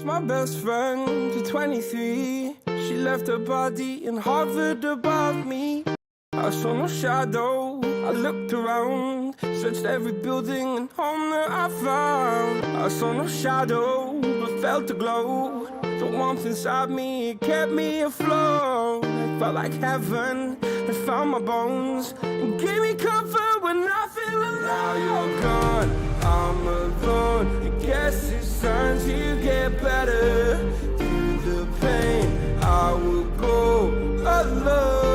My best friend to 23. She left her body and hovered above me. I saw no shadow, I looked around, searched every building and home that I found. I saw no shadow, but felt a glow. The warmth inside me, it kept me afloat. It felt like heaven had found my bones and gave me comfort when I feel alone. Now you're gone, I'm alone. I guess it's time to get better. Through the pain, I will go alone.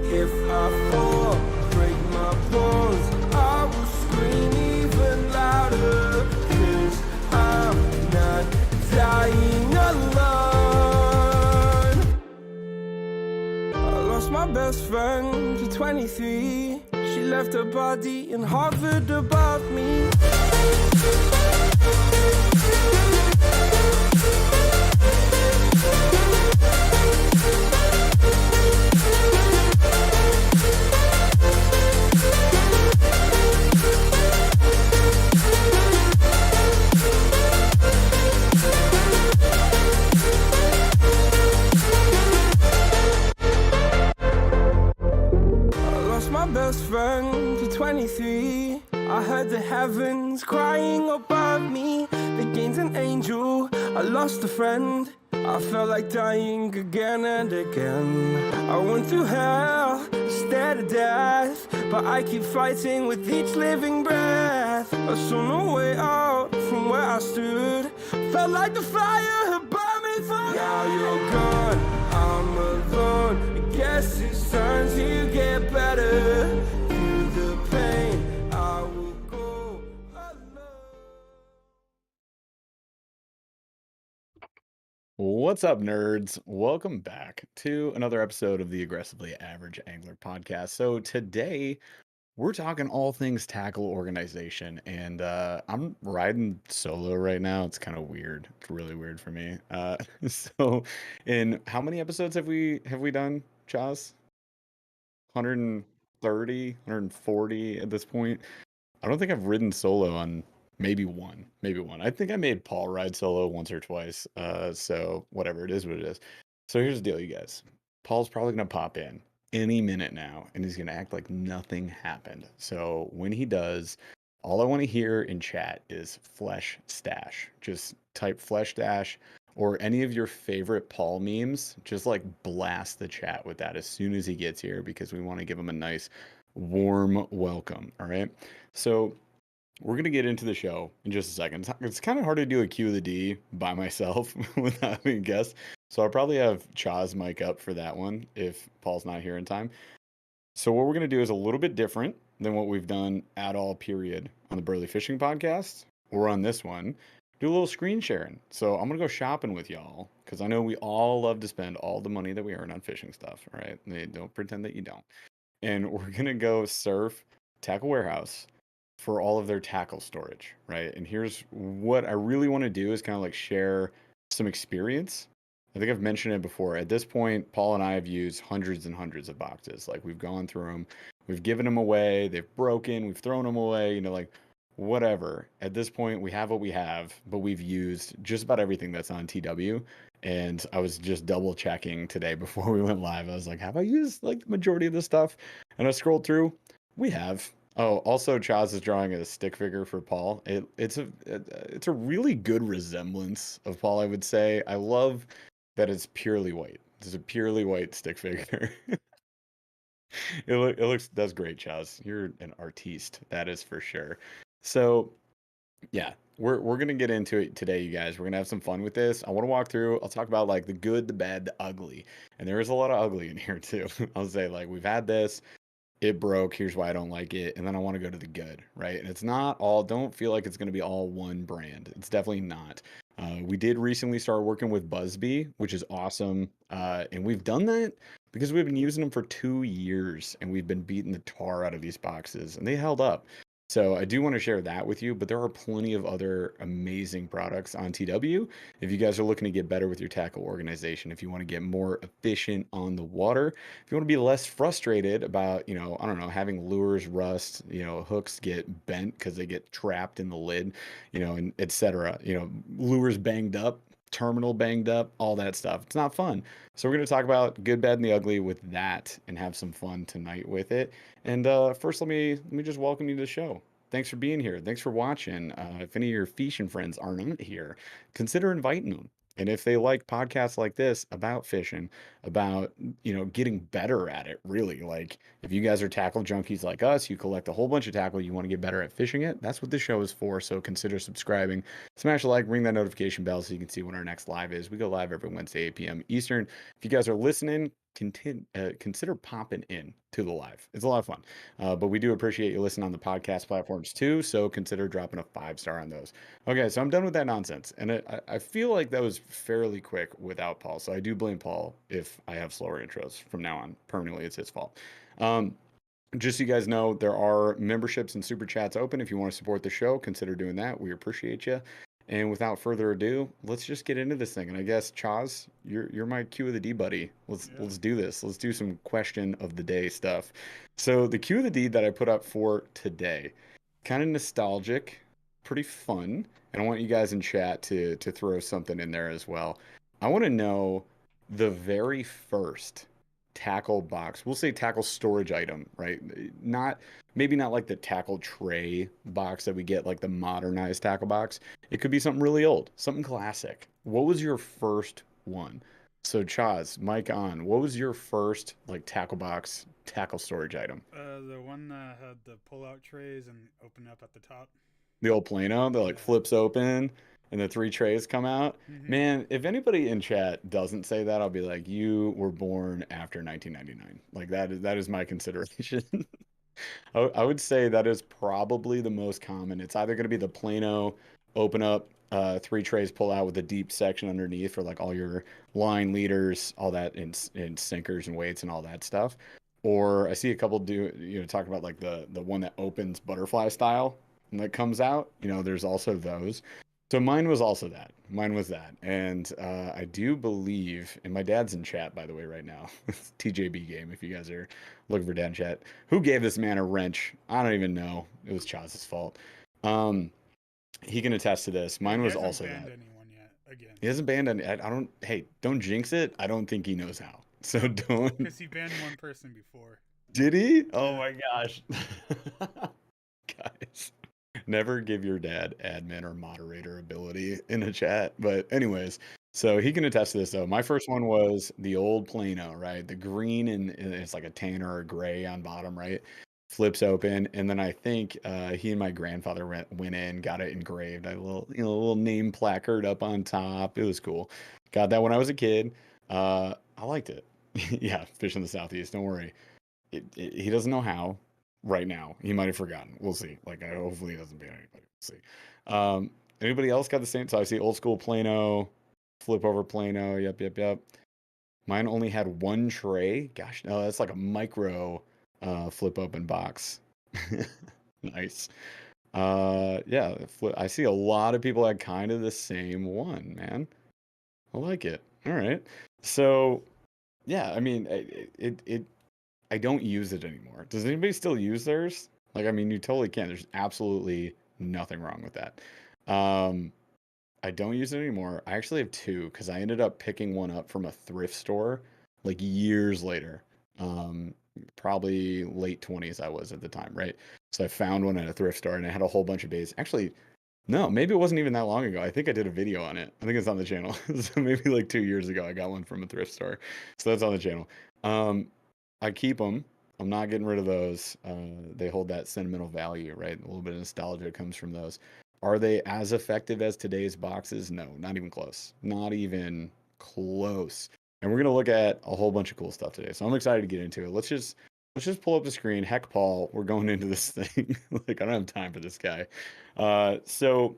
If I fall, break my bones, I will scream even louder. 'Cause I'm not dying alone. I lost my best friend to 23. She left her body and hovered above me. My best friend to 23. I heard the heavens crying above me. They gained an angel, I lost a friend. I felt like dying again and again. I went through hell, stared at death, but I keep fighting with each living breath. I saw no way out from where I stood. Felt like the fire had burned me through. Now you're gone, I'm alone. I guess it's time to get better. Through the pain, I will go alone. What's up, nerds? Welcome back to another episode of the Aggressively Average Angler podcast. So today we're talking all things tackle organization, and I'm riding solo right now. It's kind of weird. It's really weird for me. So, in how many episodes have we done, Chaz? 130, 140 at this point. I don't think I've ridden solo on maybe one. Maybe one. I think I made Paul ride solo once or twice. So whatever, it is what it is. So here's the deal, you guys. Paul's probably gonna pop in any minute now, and he's gonna act like nothing happened. So when he does, all I want to hear in chat is flesh stash. Just type flesh stash or any of your favorite Paul memes. Just like blast the chat with that as soon as he gets here, because we want to give him a nice warm welcome. All right. So we're gonna get into the show in just a second. It's kind of hard to do a Q of the D by myself without having a guest. So I'll probably have Chaz mic up for that one if Paul's not here in time. So what we're gonna do is a little bit different than what we've done at all period on the Burley Fishing Podcast or on this one. Do a little screen sharing. So I'm gonna go shopping with y'all because I know we all love to spend all the money that we earn on fishing stuff, right? Don't pretend that you don't. And we're gonna go surf Tackle Warehouse for all of their tackle storage, right? And here's what I really want to do is kind of like share some experience. I think I've mentioned it before. At this point, Paul and I have used hundreds and hundreds of boxes. Like we've gone through them, we've given them away, they've broken, we've thrown them away, like whatever. At this point, we have what we have, but we've used just about everything that's on TW. And I was just double checking today before we went live. I was like, have I used like the majority of this stuff? And I scrolled through. We have. Oh, also, Chaz is drawing a stick figure for Paul. It's a really good resemblance of Paul, I would say. I love that it's purely white. It's a purely white stick figure. That's great, Chaz. You're an artiste, that is for sure. So yeah, we're gonna get into it today, you guys. We're gonna have some fun with this. I want to walk through. I'll talk about like the good, the bad, the ugly, and there is a lot of ugly in here too. I'll say like we've had this. It broke. Here's why I don't like it. And then I want to go to the good, right? And it's not all, don't feel like it's going to be all one brand. It's definitely not. We did recently start working with Busby, which is awesome. And we've done that because we've been using them for 2 years and we've been beating the tar out of these boxes and they held up. So I do want to share that with you, but there are plenty of other amazing products on TW. If you guys are looking to get better with your tackle organization, if you want to get more efficient on the water, if you want to be less frustrated about, I don't know, having lures rust, hooks get bent because they get trapped in the lid, and etc. Lures banged up, terminal banged up, all that stuff. It's not fun. So we're going to talk about good, bad, and the ugly with that and have some fun tonight with it. And first, let me just welcome you to the show. Thanks for being here. Thanks for watching. If any of your fishing friends are not here, consider inviting them. And if they like podcasts like this about fishing, about getting better at it, really, like if you guys are tackle junkies like us, you collect a whole bunch of tackle, you want to get better at fishing it, that's what this show is for. So consider subscribing, smash a like, ring that notification bell so you can see when our next live is. We go live every Wednesday, 8 p.m. Eastern. If you guys are listening, consider popping in to the live. It's a lot of fun. But we do appreciate you listening on the podcast platforms too. So consider dropping a 5-star on those. Okay, so I'm done with that nonsense. And I feel like that was fairly quick without Paul. So I do blame Paul if I have slower intros from now on. Permanently, it's his fault. Just so you guys know, there are memberships and super chats open. If you want to support the show, consider doing that. We appreciate you. And without further ado, let's just get into this thing. And I guess Chaz, you're my Q of the D buddy. Let's do this. Let's do some question of the day stuff. So the Q of the D that I put up for today, kind of nostalgic, pretty fun, and I want you guys in chat to throw something in there as well. I want to know the very first tackle box. We'll say tackle storage item, right? Not maybe not like the tackle tray box that we get, like the modernized tackle box. It could be something really old, something classic. What was your first one? So Chaz, mic on. What was your first like tackle box, tackle storage item? The one that had the pull-out trays and open up at the top. The old Plano that like Yeah. flips open and the 3 trays come out. Mm-hmm. Man, if anybody in chat doesn't say that, I'll be like, you were born after 1999. Like that is my consideration. I would say that is probably the most common. It's either going to be the Plano open up 3 trays pull out with a deep section underneath for like all your line leaders, all that in sinkers and weights and all that stuff. Or I see a couple do talk about like the one that opens butterfly style and that comes out. There's also those. So mine was also that. Mine was that. And I do believe, and my dad's in chat, by the way, right now. TJB game, if you guys are looking for dad in chat. Who gave this man a wrench? I don't even know. It was Chaz's fault. He can attest to this. Mine was also He that. hasn't banned anyone yet, again. He hasn't banned any. I don't, hey, don't jinx it. I don't think he knows how. So don't. Because he banned one person before. Did he? Oh Yeah. my gosh. Guys. Never give your dad admin or moderator ability in a chat. But anyways, so he can attest to this though. My first one was the old Plano, right? The green and it's like a tan or a gray on bottom, right? Flips open, and then I think he and my grandfather went in, got it engraved. I had a little name placard up on top. It was cool. Got that when I was a kid. I liked it. Yeah, fish in the southeast. Don't worry. He doesn't know how right now. He might have forgotten. We'll see. Like, hopefully he doesn't ban anybody. We'll see. Anybody else got the same? So I see old school Plano, flip over Plano. Yep. Mine only had 1 tray. Gosh, no, that's like a micro flip open box. Nice. Yeah, I see a lot of people had kind of the same one, man. I like it. All right. So, yeah, I mean, I don't use it anymore. Does anybody still use theirs? Like, I mean, you totally can. There's absolutely nothing wrong with that. I don't use it anymore. I actually have 2 because I ended up picking one up from a thrift store like years later. Probably late 20s I was at the time, right? So I found one at a thrift store and it had a whole bunch of baits. Actually, no, maybe it wasn't even that long ago. I think I did a video on it. I think it's on the channel. So maybe like 2 years ago, I got one from a thrift store. So that's on the channel. I keep them. I'm not getting rid of those. They hold that sentimental value, right? A little bit of nostalgia comes from those. Are they as effective as today's boxes? No, not even close. Not even close. And we're gonna look at a whole bunch of cool stuff today. So I'm excited to get into it. Let's just pull up the screen. Heck, Paul, we're going into this thing. Like, I don't have time for this guy. So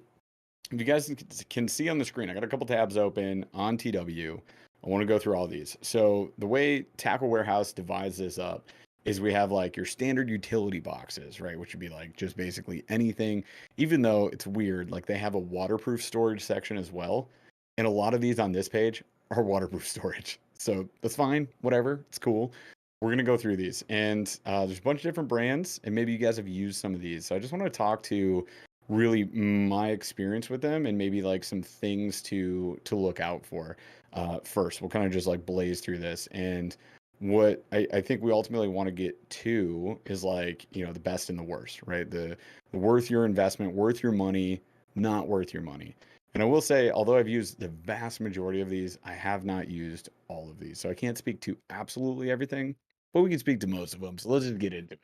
if you guys can see on the screen, I got a couple tabs open on TW. I want to go through all these. So the way Tackle Warehouse divides this up is we have like your standard utility boxes, right? Which would be like just basically anything, even though it's weird, like they have a waterproof storage section as well. And a lot of these on this page are waterproof storage. So that's fine, whatever, it's cool. We're gonna go through these, and there's a bunch of different brands, and maybe you guys have used some of these. So I just want to talk to really my experience with them, and maybe like some things to look out for. First, we'll kind of just like blaze through this, and what I think we ultimately want to get to is like, the best and the worst, right? The worth your investment, worth your money, not worth your money. And I will say, although I've used the vast majority of these, I have not used all of these. So I can't speak to absolutely everything, but we can speak to most of them. So let's just get into it.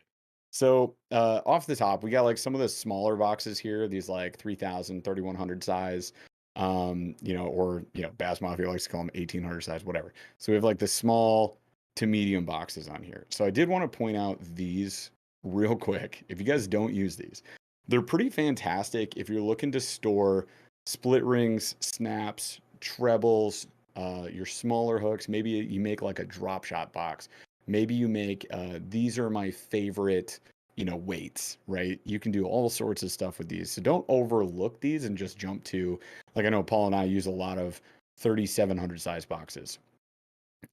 So off the top, we got like some of the smaller boxes here, these like 3,000, 3,100 size, Bass Mafia likes to call them 1,800 size, whatever. So we have like the small to medium boxes on here. So I did want to point out these real quick. If you guys don't use these, they're pretty fantastic if you're looking to store split rings, snaps, trebles, your smaller hooks. Maybe you make like a drop shot box. Maybe you make these are my favorite, weights, right? You can do all sorts of stuff with these. So don't overlook these and just jump to, like I know Paul and I use a lot of 3,700 size boxes.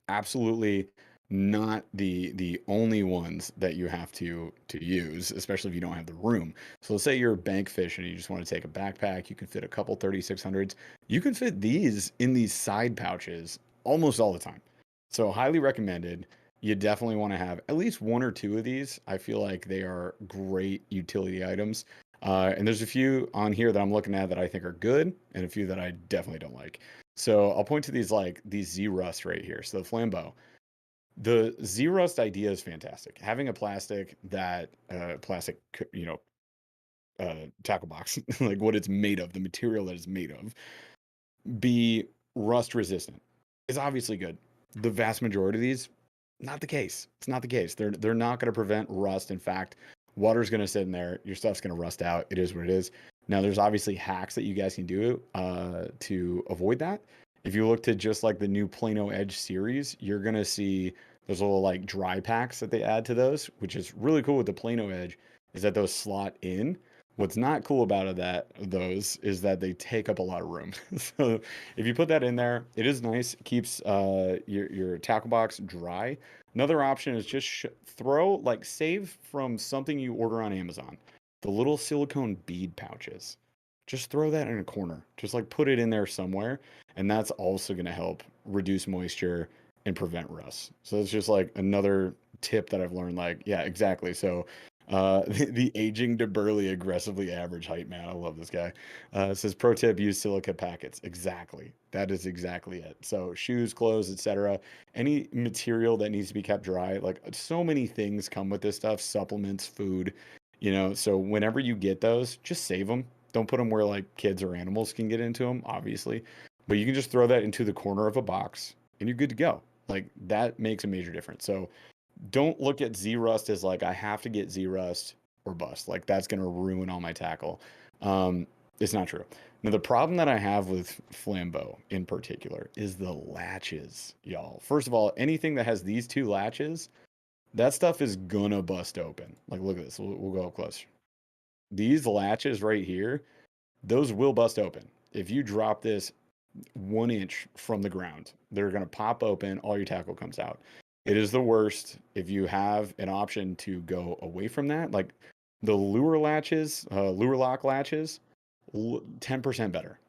Absolutely not the only ones that you have to use, especially if you don't have the room. So let's say you're a bank fish and you just want to take a backpack, you can fit a couple 3,600s. You can fit these in these side pouches almost all the time. So highly recommended. You definitely want to have at least one or two of these. I feel like they are great utility items. And there's a few on here that I'm looking at that I think are good, and a few that I definitely don't like. So I'll point to these Z Rust right here. So the Flambeau. The Z Rust idea is fantastic. Having a plastic, tackle box, like what it's made of, the material that it's made of, be rust resistant is obviously good. The vast majority of these, not the case. It's not the case. They're not going to prevent rust. In fact, water's going to sit in there. Your stuff's going to rust out. It is what it is. Now, there's obviously hacks that you guys can do to avoid that. If you look to just like the new Plano Edge series, you're going to see those little like dry packs that they add to those, which is really cool with the Plano Edge, is that those slot in. What's not cool about those is that they take up a lot of room. So if you put that in there, it is nice. It keeps your tackle box dry. Another option is just save from something you order on Amazon. The little silicone bead pouches. Just throw that in a corner. Just like put it in there somewhere, and that's also going to help reduce moisture and prevent rust. So it's just like another tip that I've learned. Like, yeah, exactly. So the aging to burly aggressively average height man. I love this guy. It says pro tip: use silica packets. Exactly. That is exactly it. So shoes, clothes, etc. Any material that needs to be kept dry. Like so many things come with this stuff. Supplements, food. So whenever you get those, just save them. Don't put them where like kids or animals can get into them, obviously. But you can just throw that into the corner of a box and you're good to go. Like that makes a major difference. So don't look at Z Rust as like I have to get Z Rust or bust. Like that's gonna ruin all my tackle. It's not true. Now the problem that I have with Flambeau in particular is the latches, y'all. First of all, anything that has these two latches, that stuff is gonna bust open. Like look at this. We'll go up close. These latches right here, those will bust open. If you drop this 1 inch from the ground, they're going to pop open. All your tackle comes out. It is the worst. If you have an option to go away from that, like the lure latches, lure lock latches, 10% better.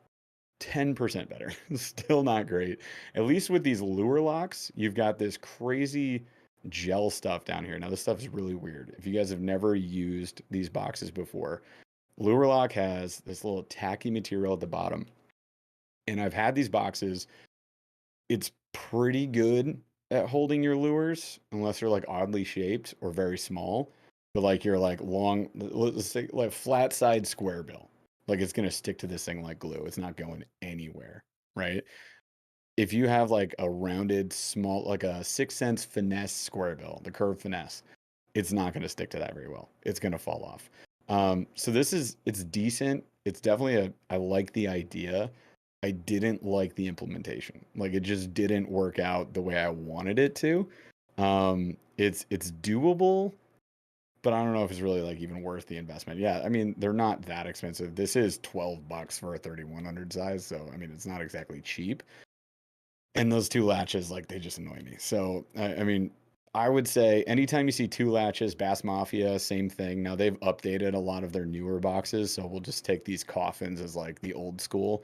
10% better. Still not great. At least with these lure locks, you've got this crazy gel stuff down here. Now, this stuff is really weird. If you guys have never used these boxes before, lure lock has this little tacky material at the bottom. And I've had these boxes. It's pretty good at holding your lures, unless they're like oddly shaped or very small. But like you're like long, let's say like flat side square bill. Like it's gonna stick to this thing like glue. It's not going anywhere, right? If you have like a rounded small, like a 6 cents finesse square bill, the curved finesse, it's not going to stick to that very well. It's going to fall off. So it's decent. It's definitely I like the idea. I didn't like the implementation. Like it just didn't work out the way I wanted it to. It's doable, but I don't know if it's really like even worth the investment. Yeah, I mean, they're not that expensive. This is $12 for a 3100 size, so I mean, it's not exactly cheap. And those two latches, like, they just annoy me. So, I mean, I would say anytime you see two latches, Bass Mafia, same thing. Now they've updated a lot of their newer boxes, so we'll just take these coffins as like the old school.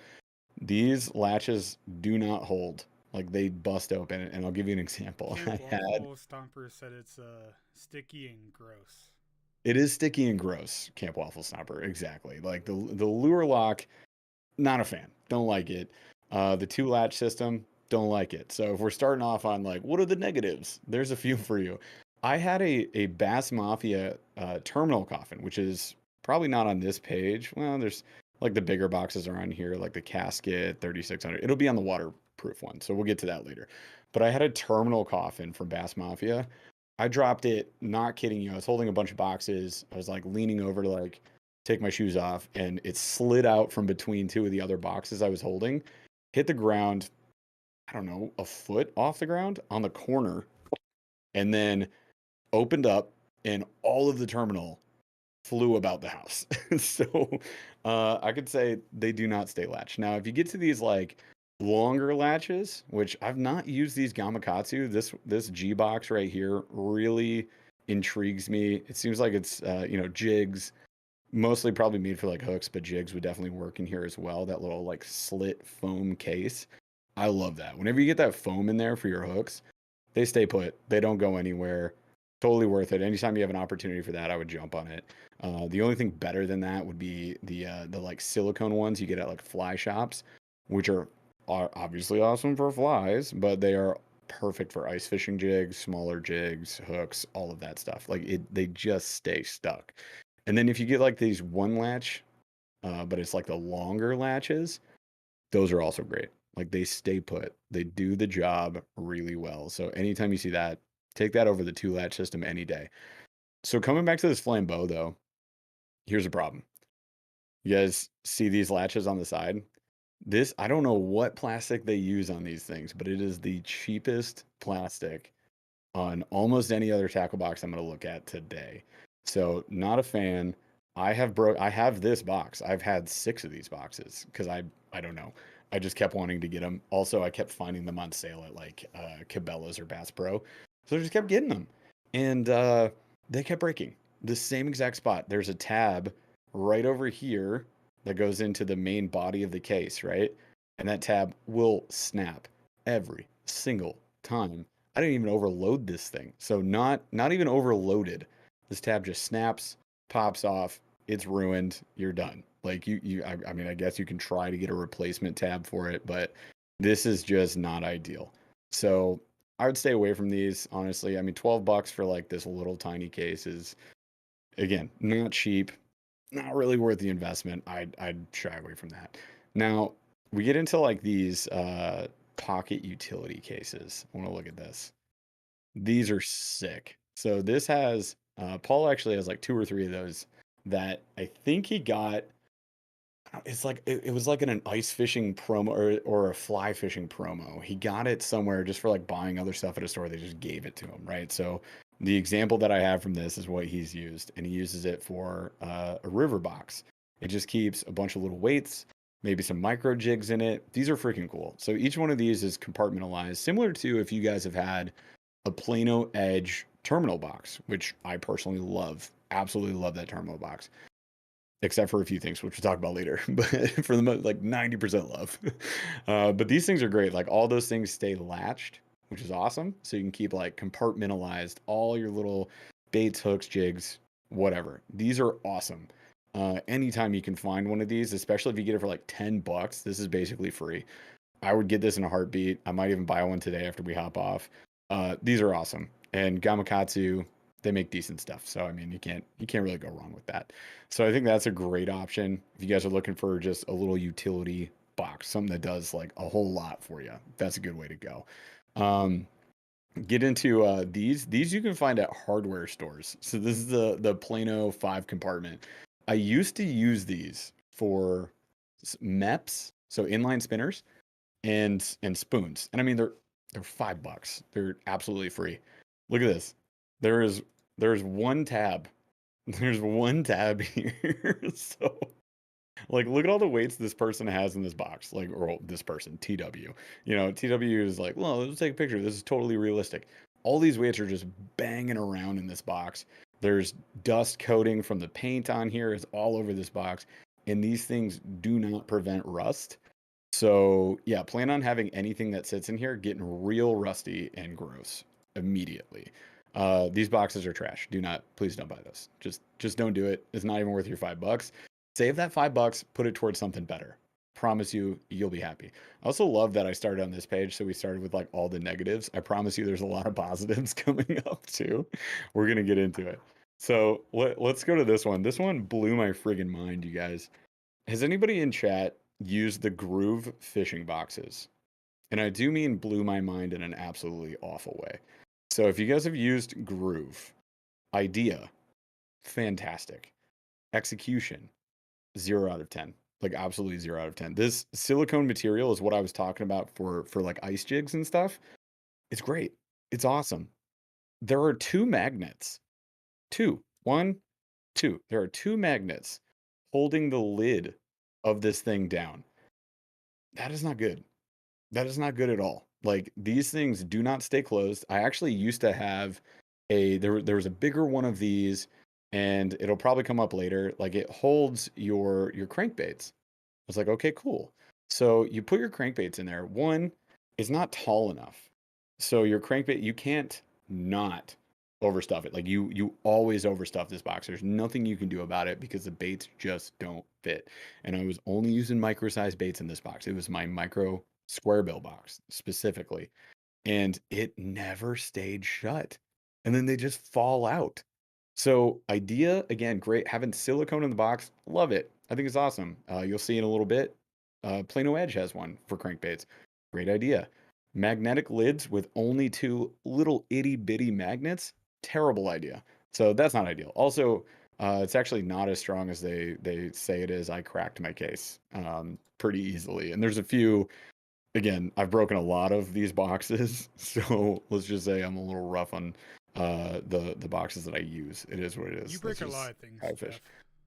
These latches do not hold. Like, they bust open, and I'll give you an example. Camp I had Waffle Stomper said it's sticky and gross. It is sticky and gross, Camp Waffle Snapper. Exactly. Like the lure lock, not a fan. Don't like it. The two latch system, don't like it. So if we're starting off on like, what are the negatives? There's a few for you. I had a Bass Mafia terminal coffin, which is probably not on this page. Well, there's like the bigger boxes are on here, like the casket 3600. It'll be on the waterproof one, so we'll get to that later. But I had a terminal coffin from Bass Mafia. I dropped it, not kidding you. I was holding a bunch of boxes. I was like leaning over to like take my shoes off, and it slid out from between two of the other boxes I was holding, hit the ground, I don't know, a foot off the ground on the corner, and then opened up, and all of the terminal flew about the house. So I could say they do not stay latched. Now, if you get to these like longer latches, which I've not used these Gamakatsu, this G box right here really intrigues me. It seems like it's jigs, mostly probably made for like hooks, but jigs would definitely work in here as well. That little like slit foam case. I love that. Whenever you get that foam in there for your hooks, they stay put. They don't go anywhere. Totally worth it. Anytime you have an opportunity for that, I would jump on it. The only thing better than that would be the like silicone ones you get at like fly shops, which are obviously awesome for flies, but they are perfect for ice fishing jigs, smaller jigs, hooks, all of that stuff. Like they just stay stuck. And then if you get like these one latch, but it's like the longer latches, those are also great. Like they stay put. They do the job really well. So anytime you see that, take that over the two latch system any day. So coming back to this flambeau though, here's a problem. You guys see these latches on the side? This, I don't know what plastic they use on these things, but it is the cheapest plastic on almost any other tackle box I'm going to look at today. So not a fan. I have this box. I've had 6 of these boxes because I don't know. I just kept wanting to get them. Also, I kept finding them on sale at like Cabela's or Bass Pro. So I just kept getting them. And they kept breaking. The same exact spot. There's a tab right over here that goes into the main body of the case, right? And that tab will snap every single time. I didn't even overload this thing. So not even overloaded. This tab just snaps, pops off, it's ruined, you're done. Like I mean, I guess you can try to get a replacement tab for it, but this is just not ideal. So I would stay away from these, honestly. I mean, $12 for like this little tiny case is, again, not cheap, not really worth the investment. I'd shy away from that. Now, we get into like these pocket utility cases. I want to look at this. These are sick. So this has Paul actually has like 2 or 3 of those that I think he got. It's like it was like in an ice fishing promo or a fly fishing promo. He got it somewhere just for like buying other stuff at a store. They just gave it to him, right? So the example that I have from this is what he's used, and he uses it for a river box. It just keeps a bunch of little weights, maybe some micro jigs in it. These are freaking cool. So each one of these is compartmentalized, similar to if you guys have had a Plano Edge terminal box, which I personally love. Absolutely love that terminal box, except for a few things, which we'll talk about later. But for the most, like 90% love. But these things are great. Like all those things stay latched, which is awesome. So you can keep like compartmentalized all your little baits, hooks, jigs, whatever. These are awesome. Anytime you can find one of these, especially if you get it for like $10, this is basically free. I would get this in a heartbeat. I might even buy one today after we hop off. These are awesome. And Gamakatsu, they make decent stuff. So I mean, you can't really go wrong with that. So I think that's a great option if you guys are looking for just a little utility box, something that does like a whole lot for you. That's a good way to go. Um, get into these you can find at hardware stores. So this is the Plano 5 compartment. I used to use these for MEPS, so inline spinners and spoons. And I mean they're $5. They're absolutely free. Look at this. There's one tab. There's one tab here. So like, look at all the weights this person has in this box. Like, or this person, TW. You know, TW is like, well, let's take a picture. This is totally realistic. All these weights are just banging around in this box. There's dust coating from the paint on here. It's all over this box. And these things do not prevent rust. So, yeah, plan on having anything that sits in here getting real rusty and gross immediately. These boxes are trash. Please don't buy this. Just don't do it. It's not even worth your $5. Save that $5, put it towards something better. Promise you, you'll be happy. I also love that I started on this page, so we started with like all the negatives. I promise you, there's a lot of positives coming up too. We're gonna get into it. So let's go to this one. This one blew my friggin' mind, you guys. Has anybody in chat used the Groove fishing boxes? And I do mean blew my mind in an absolutely awful way. So if you guys have used Groove, idea, fantastic. Execution, 0 out of 10. Like absolutely 0 out of 10. This silicone material is what I was talking about for like ice jigs and stuff. It's great. It's awesome. There are two magnets. Two. One, two. There are two magnets holding the lid of this thing down. That is not good. That is not good at all. Like these things do not stay closed. I actually used to have there was a bigger one of these, and it'll probably come up later. Like it holds your crankbaits. I was like, okay, cool. So you put your crankbaits in there. One, it's not tall enough. So your crankbait, you can't not overstuff it. Like you always overstuff this box. There's nothing you can do about it because the baits just don't fit. And I was only using micro size baits in this box. It was my micro square bill box specifically. And it never stayed shut. And then they just fall out. So idea, again, great. Having silicone in the box, love it. I think it's awesome. You'll see in a little bit. Plano Edge has one for crankbaits. Great idea. Magnetic lids with only two little itty bitty magnets. Terrible idea. So that's not ideal. Also, it's actually not as strong as they say it is. I cracked my case pretty easily, and there's a few. Again, I've broken a lot of these boxes, so let's just say I'm a little rough on the boxes that I use. It is what it is. You break That's a lot just of things, how I fish. Jeff.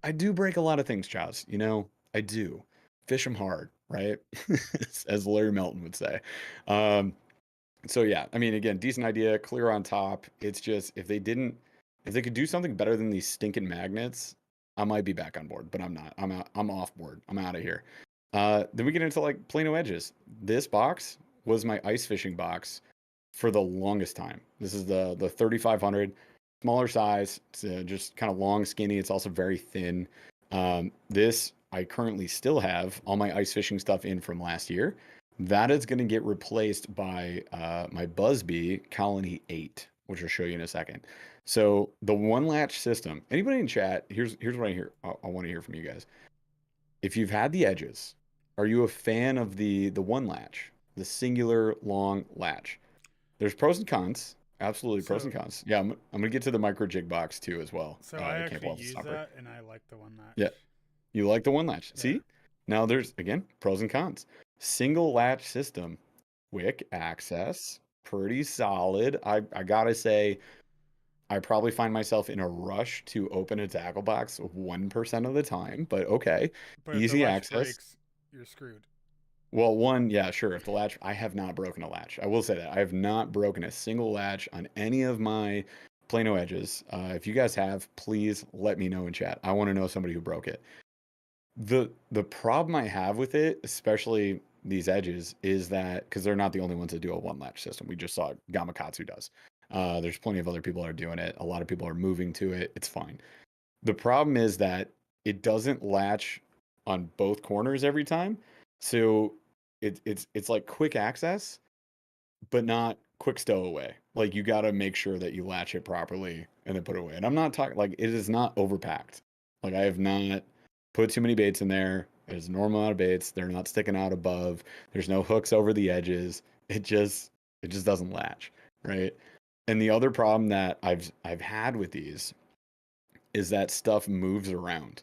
I do break a lot of things, Chaz. You know, I do. Fish them hard, right? As Larry Melton would say. Um, so yeah, I mean, again, decent idea, clear on top. It's just if they could do something better than these stinking magnets, I might be back on board, but I'm not. I'm out. I'm off board. I'm out of here. Then we get into like Plano edges. This box was my ice fishing box for the longest time. This is the 3500, smaller size. It's just kind of long, skinny. It's also very thin. This I currently still have all my ice fishing stuff in from last year. That is going to get replaced by my Busby Colony 8, which I'll show you in a second. So the one latch system. Anybody in chat? Here's what I hear. I want to hear from you guys. If you've had the edges, are you a fan of the one latch, the singular long latch? There's pros and cons. Absolutely pros and So, cons. Yeah, I'm gonna get to the micro jig box too as well. so I Camp actually Waffle use Stopper. that, and I like the one latch. Yeah, you like the one latch. Yeah. See? Now there's again pros and cons. Single latch system, quick access, pretty solid. I gotta say, I probably find myself in a rush to open a tackle box 1% of the time, but okay. But if the Easy latch access. breaks, you're screwed. Well, one, yeah, sure. If the latch, I have not broken a latch. I will say that. I have not broken a single latch on any of my Plano edges. If you guys have, please let me know in chat. I want to know somebody who broke it. The problem I have with it, especially these edges, is that because they're not the only ones that do a one latch system. We just saw Gamakatsu does. There's plenty of other people that are doing it. A lot of people are moving to it. It's fine. The problem is that it doesn't latch on both corners every time. So it's like quick access, but not quick stowaway. Like you got to make sure that you latch it properly and then put it away. And I'm not talking like it is not overpacked. Like I have not put too many baits in there. There's a normal amount of baits. They're not sticking out above. There's no hooks over the edges. It just doesn't latch, right? And the other problem that I've had with these is that stuff moves around,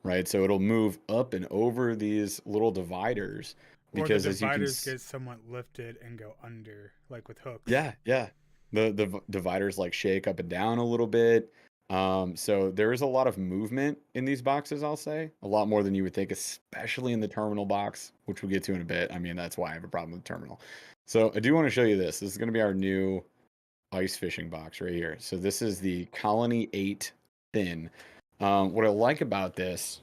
right? So it'll move up and over these little dividers Or the because as you can dividers get somewhat lifted and go under, like with hooks. yeah, yeah. The dividers like shake up and down a little bit. So there is a lot of movement in these boxes, I'll say. A lot more than you would think, especially in the terminal box, which we'll get to in a bit. I mean, that's why I have a problem with the terminal. So I do want to show you this. This is going to be our new ice fishing box right here. So this is the Colony 8 Thin. What I like about this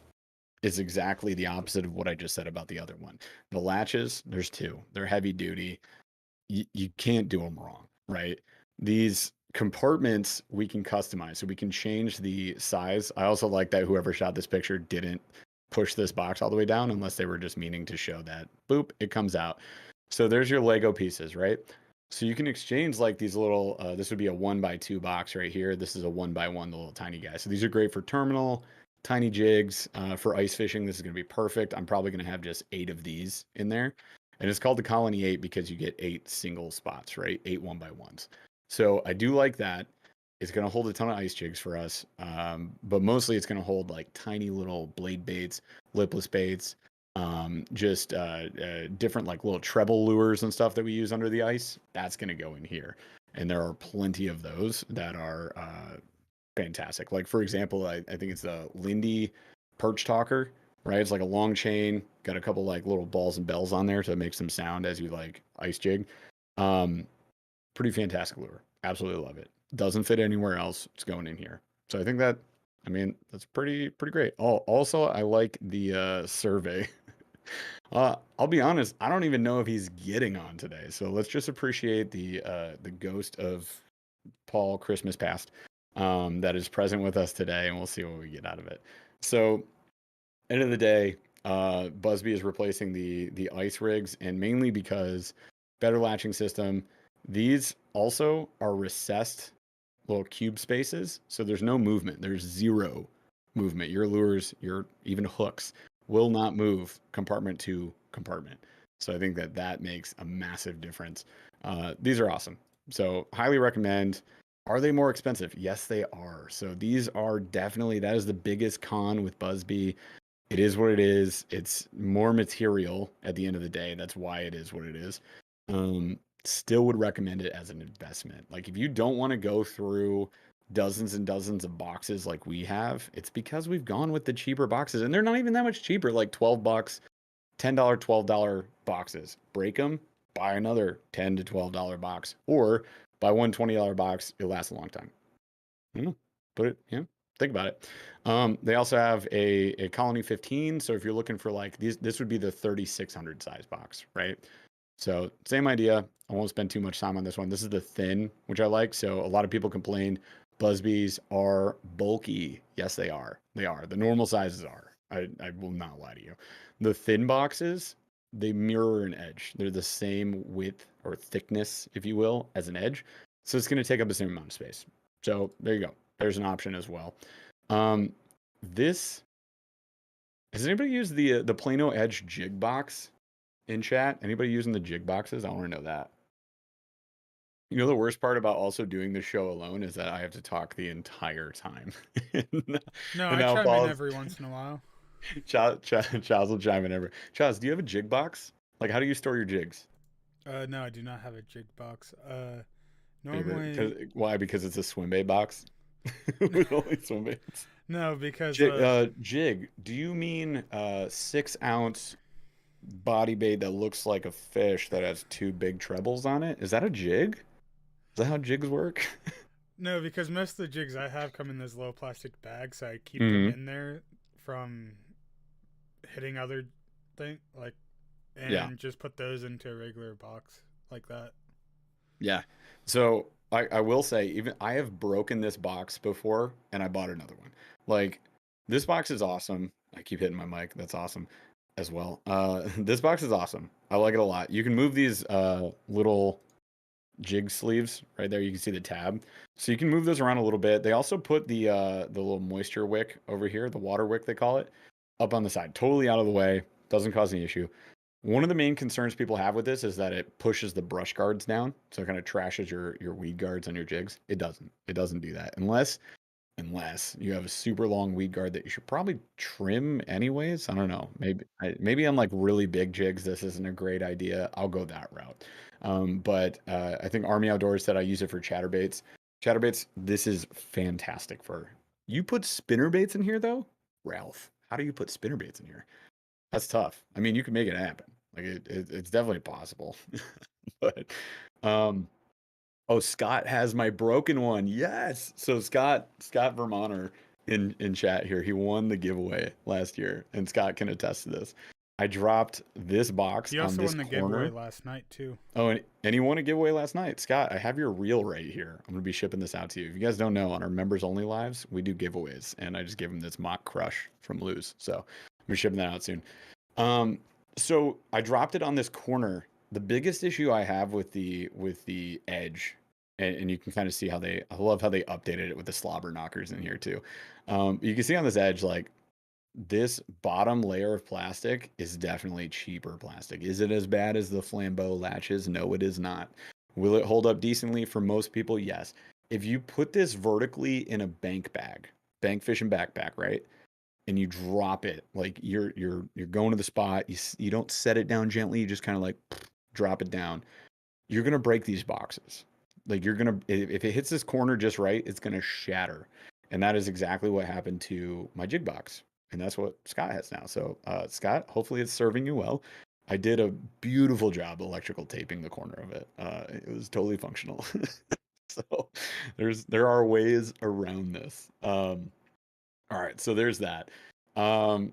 is exactly the opposite of what I just said about the other one. The latches, there's two. They're heavy duty. You can't do them wrong, right? These compartments we can customize, so we can change the size. I also like that whoever shot this picture didn't push this box all the way down unless they were just meaning to show that, boop, it comes out. So there's your Lego pieces, right? So you can exchange like these little, this would be a 1x2 box right here. This is a 1x1, the little tiny guy. So these are great for terminal, tiny jigs. For ice fishing, this is going to be perfect. I'm probably going to have just 8 of these in there. And it's called the Colony 8 because you get 8 single spots, right? 8 1x1s. So I do like that. It's going to hold a ton of ice jigs for us. But mostly it's going to hold like tiny little blade baits, lipless baits, just different like little treble lures and stuff that we use under the ice. That's going to go in here. And there are plenty of those that are fantastic. Like, for example, I think it's the Lindy Perch Talker, right? It's like a long chain, got a couple like little balls and bells on there to make some sound as you like ice jig. Pretty fantastic lure. Absolutely love it. Doesn't fit anywhere else. It's going in here. So I think that, I mean, that's pretty great. Oh, also, I like the survey. I'll be honest, I don't even know if he's getting on today. So let's just appreciate the ghost of Paul Christmas past that is present with us today, and we'll see what we get out of it. So, end of the day, Busby is replacing the ice rigs, and mainly because better latching system. These also are recessed little cube spaces, so there's no movement. There's zero movement. Your lures, your even hooks will not move compartment to compartment. So I think that that makes a massive difference. These are awesome. So highly recommend. Are they more expensive? Yes, they are. So these are definitely, that is the biggest con with Busby. It is what it is. It's more material at the end of the day. That's why it is what it is. Still would recommend it as an investment. Like if you don't want to go through dozens and dozens of boxes like we have, it's because we've gone with the cheaper boxes and they're not even that much cheaper, like $12, $10, $12 boxes. Break them, buy another $10 to $12 box, or buy one $20 box. It lasts a long time. Put it, think about it. They also have a Colony 15. So if you're looking for like these, this would be the 3600 size box, right? So same idea. I won't spend too much time on this one. This is the thin, which I like. So a lot of people complained Busby's are bulky. Yes, they are. They are. The normal sizes are. I will not lie to you. The thin boxes, they mirror an edge. They're the same width or thickness, if you will, as an edge. So it's going to take up the same amount of space. So there you go. There's an option as well. This, has anybody used the Plano Edge jig box in chat? Anybody using the jig boxes? I want to know that. You know, the worst part about also doing the show alone is that I have to talk the entire time. No, And I now chime in Paul's, every once in a while. Charles will chime in every. Charles, do you have a jig box? Like, how do you store your jigs? No, I do not have a jig box. Because, Normally, why? Because it's a swim bait box with only swim baits. no, because Jig. Do you mean 6 ounce body bait that looks like a fish that has 2 big trebles on it? Is that a jig? Is that how jigs work? no, because most of the jigs I have come in those little plastic bags, so I keep them Hmm. in there from hitting other thing like, Yeah. and just put those into a regular box like that. Yeah. So I will say, even I have broken this box before and I bought another one. Like, this box is awesome. I keep hitting my mic. That's awesome as well. This box is awesome. I like it a lot. You can move these little jig sleeves right there. You can see the tab. So you can move those around a little bit. They also put the little moisture wick over here, the water wick they call it, up on the side. Totally out of the way. Doesn't cause any issue. One of the main concerns people have with this is that it pushes the brush guards down, so it kind of trashes your weed guards on your jigs. It doesn't. It doesn't do that unless unless you have a super long weed guard that you should probably trim anyways. I don't know. Maybe on like really big jigs, this isn't a great idea. I'll go that route. But I think Army Outdoors said I use it for chatterbaits. Chatterbaits, this is fantastic for. You put spinnerbaits in here though, Ralph. How do you put spinnerbaits in here? That's tough. I mean, you can make it happen. Like it's definitely possible. But um oh, Scott has my broken one. Yes. So Scott Vermonter in chat here, he won the giveaway last year, and Scott can attest to this. I dropped this box He on also this won the giveaway corner. last night too. Oh, and he won a giveaway last night. Scott, I have your reel right here. I'm gonna be shipping this out to you. If you guys don't know, on our members only lives, we do giveaways, and I just gave him this mock crush from Lose. So I'm gonna be shipping that out soon. Um, so I dropped it on this corner. The biggest issue I have with the edge, and you can kind of see how I love how they updated it with the slobber knockers in here too. You can see on this edge, like this bottom layer of plastic is definitely cheaper plastic. Is it as bad as the Flambeau latches? No, it is not. Will it hold up decently for most people? Yes. If you put this vertically in a bank bag, bank fishing backpack, right? And you drop it, like you're going to the spot, you don't set it down gently, you just kind of like drop it down. You're gonna break these boxes. Like you're gonna, if it hits this corner just right, it's gonna shatter. And that is exactly what happened to my jig box. And that's what Scott has now. So Scott, hopefully it's serving you well. I did a beautiful job electrical taping the corner of it. It was totally functional. So there are ways around this. All right, so there's that. Um,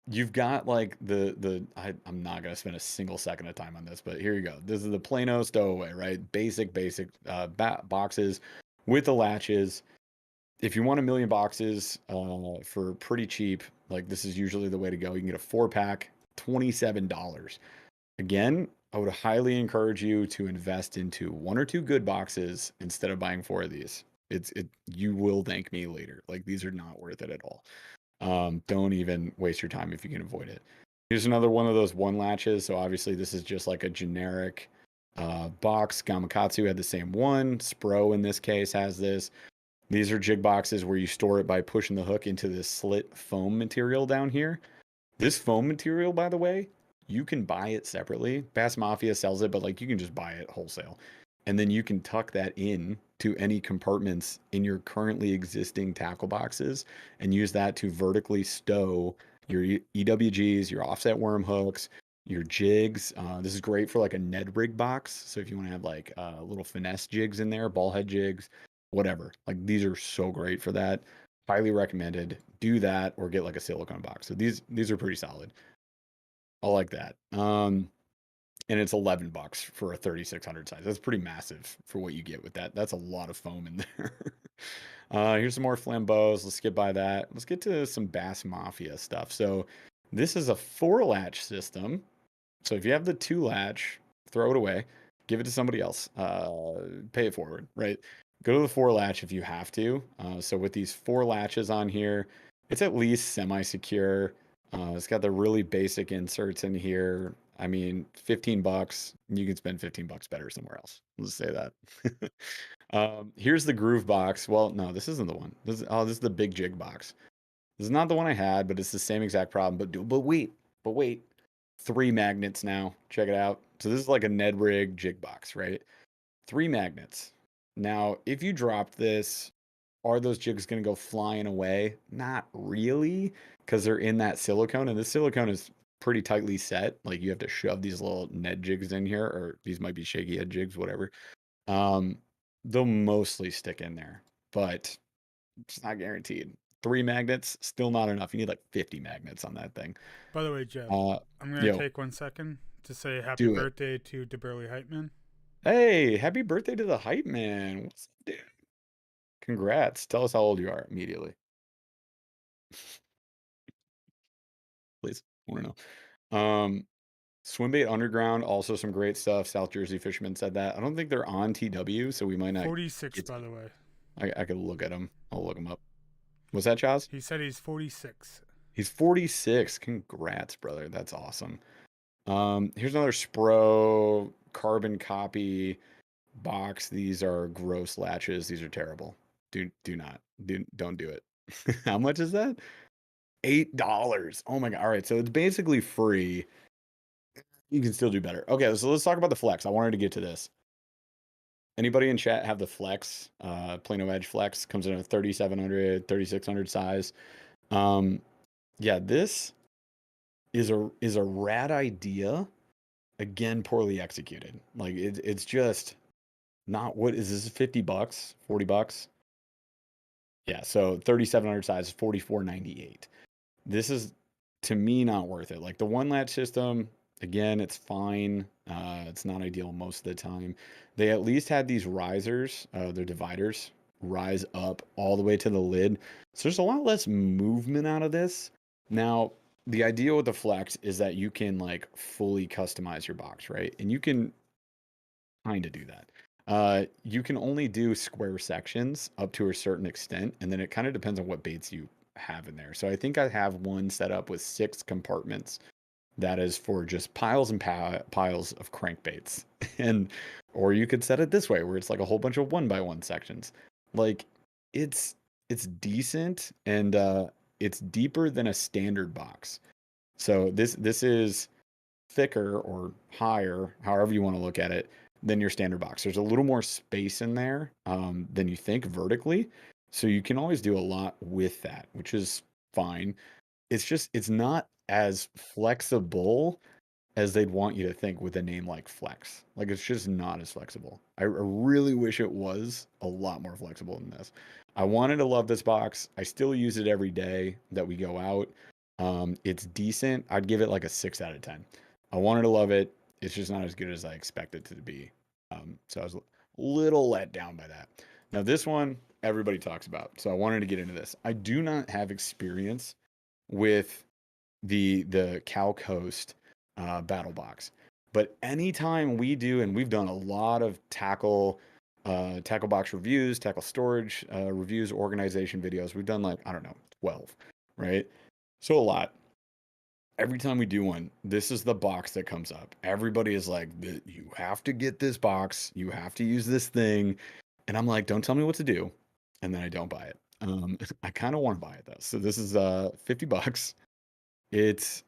you've got like I'm not gonna spend a single second of time on this, but here you go. This is the Plano stowaway, right? Basic boxes with the latches. If you want a million boxes for pretty cheap, like this is usually the way to go. You can get a 4-pack, $27. Again, I would highly encourage you to invest into 1 or 2 good boxes instead of buying 4 of these. You will thank me later. Like these are not worth it at all. Don't even waste your time if you can avoid it. Here's another one of those one latches. So obviously this is just like a generic box. Gamakatsu had the same one. Spro in this case has this. These are jig boxes where you store it by pushing the hook into this slit foam material down here. This foam material, by the way, you can buy it separately. Bass Mafia sells it, but like you can just buy it wholesale. And then you can tuck that in to any compartments in your currently existing tackle boxes and use that to vertically stow your EWGs, your offset worm hooks, your jigs. This is great for like a Ned rig box. So if you want to have like little finesse jigs in there, ball head jigs, whatever. Like these are so great for that. Highly recommended. Do that or get like a silicone box. So these are pretty solid. I like that. And it's $11 for a 3600 size. That's pretty massive for what you get with that. That's a lot of foam in there. Here's some more flambeaux. Let's skip by that. Let's get to some Bass Mafia stuff. So this is a 4-latch system. So if you have the 2-latch, throw it away, give it to somebody else, pay it forward, right? Go to the 4-latch if you have to. So with these 4 latches on here, it's at least semi-secure. It's got the really basic inserts in here. I mean, $15, you can spend $15 better somewhere else. Let's say that. Here's the groove box. Well, no, this isn't the one. This is the big jig box. This is not the one I had, but it's the same exact problem. But wait. 3 magnets now. Check it out. So this is like a Ned rig jig box, right? 3 magnets. Now, if you drop this, are those jigs going to go flying away? Not really, because they're in that silicone, and the silicone is pretty tightly set. Like you have to shove these little Ned jigs in here, or these might be shaky head jigs, whatever. Um, they'll mostly stick in there, but it's not guaranteed. 3 magnets, still not enough. You need like 50 magnets on that thing. By the way, Jeff, Uh, I'm gonna yo, take 1 second to say happy do it. birthday to DeBurley Hypeman. Hey, happy birthday to the hype man. What's up, dude? Congrats. Tell us how old you are immediately, please. I want to know. Swimbait Underground, also some great stuff. South Jersey Fisherman said that. I don't think they're on TW, so we might not 46, get to, by the way. I could look at them. I'll look them up. Was that Chaz? He said he's 46. He's 46. Congrats, brother. That's awesome. Here's another Spro carbon copy box. These are gross latches. These are terrible. Don't do it. How much is that? $8. Oh my god. All right, so it's basically free. You can still do better. Okay, so let's talk about the Flex. I wanted to get to this. Anybody in chat have the Flex? Plano Edge Flex comes in a 3700, 3600 size. Yeah, this is a rad idea. Again, poorly executed. Like it's just not what is this, $50, $40? Yeah, so 3700 size, 44.98. This is, to me, not worth it. Like the one latch system, again, it's fine. It's not ideal most of the time. They at least had these risers, their dividers, rise up all the way to the lid. So there's a lot less movement out of this. Now, the idea with the Flex is that you can like fully customize your box, right? And you can kind of do that. You can only do square sections up to a certain extent, and then it kind of depends on what baits you have in there. So I think I have one set up with 6 compartments that is for just piles and piles of crankbaits. And or you could set it this way where it's like a whole bunch of 1x1 sections. Like it's decent, and it's deeper than a standard box. So this is thicker or higher, however you want to look at it, than your standard box. There's a little more space in there than you think vertically. So you can always do a lot with that, which is fine. It's just, it's not as flexible as they'd want you to think with a name like Flex. Like it's just not as flexible. I really wish it was a lot more flexible than this. I wanted to love this box. I still use it every day that we go out. It's decent. I'd give it like a 6 out of 10. I wanted to love it. It's just not as good as I expected it to be. So I was a little let down by that. Now this one everybody talks about, so I wanted to get into this. I do not have experience with the Cal Coast battle box, but anytime we do, and we've done a lot of tackle box reviews, tackle storage reviews, organization videos. We've done like, I don't know, 12, right? So a lot. Every time we do one, this is the box that comes up. Everybody is like, you have to get this box. You have to use this thing. And I'm like, don't tell me what to do. And then I don't buy it. I kind of want to buy it though. So this is $50. It's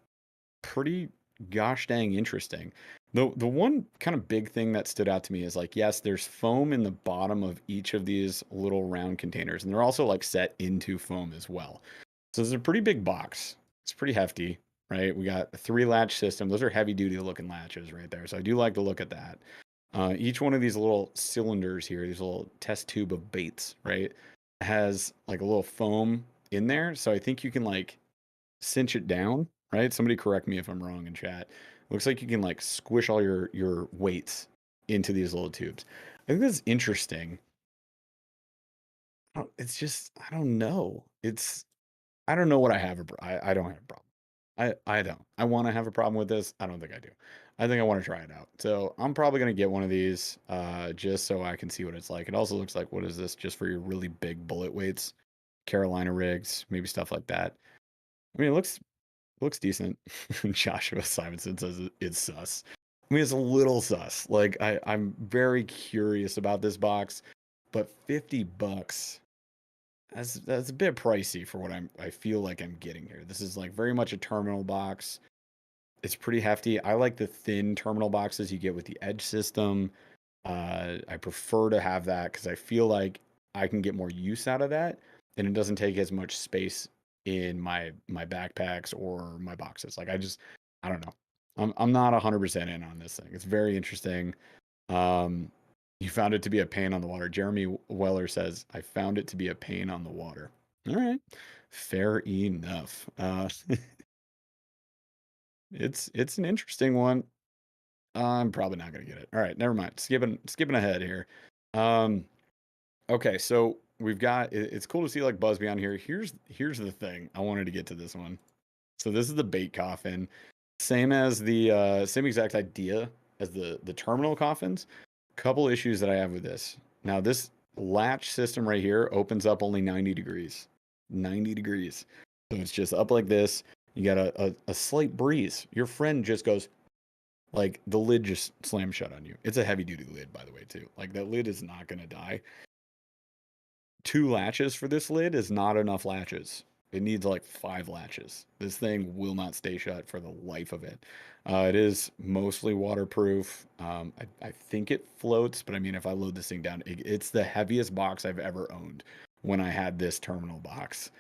pretty gosh dang interesting. The one kind of big thing that stood out to me is like, yes, there's foam in the bottom of each of these little round containers, and they're also like set into foam as well. So it's a pretty big box. It's pretty hefty, right? We got a 3 latch system. Those are heavy duty looking latches right there. So I do like to look at that. Each one of these little cylinders here, these little test tube of baits, right, has like a little foam in there. So I think you can like cinch it down, right? Somebody correct me if I'm wrong in chat. Looks like you can like squish all your weights into these little tubes. I think that's interesting. It's just, I don't know. I don't know what I have. I don't have a problem. I don't. I want to have a problem with this. I don't think I do. I think I want to try it out. So I'm probably gonna get one of these just so I can see what it's like. It also looks like, what is this? Just for your really big bullet weights, Carolina rigs, maybe stuff like that. I mean, it looks decent. Joshua Simonson says it's sus. I mean, it's a little sus. Like I'm very curious about this box, but $50. That's a bit pricey for what I feel like I'm getting here. This is like very much a terminal box. It's pretty hefty. I like the thin terminal boxes you get with the Edge system. I prefer to have that because I feel like I can get more use out of that, and it doesn't take as much space in my backpacks or my boxes. Like I don't know. I'm not 100% in on this thing. It's very interesting. Um, you found it to be a pain on the water. Jeremy Weller says, I found it to be a pain on the water. All right. Fair enough. It's an interesting one. I'm probably not gonna get it. All right, never mind. Skipping ahead here. Um, okay, so we've got it's cool to see like Busby on here. Here's the thing. I wanted to get to this one. So this is the bait coffin. Same as the same exact idea as the terminal coffins. Couple issues that I have with this. Now this latch system right here opens up only 90 degrees. 90 degrees. So it's just up like this. You got a slight breeze. Your friend just goes, like the lid just slams shut on you. It's a heavy duty lid, by the way, too. Like that lid is not gonna die. 2 latches for this lid is not enough latches. It needs like 5 latches. This thing will not stay shut for the life of it. It is mostly waterproof. I think it floats, but I mean, if I load this thing down, it's the heaviest box I've ever owned when I had this terminal box.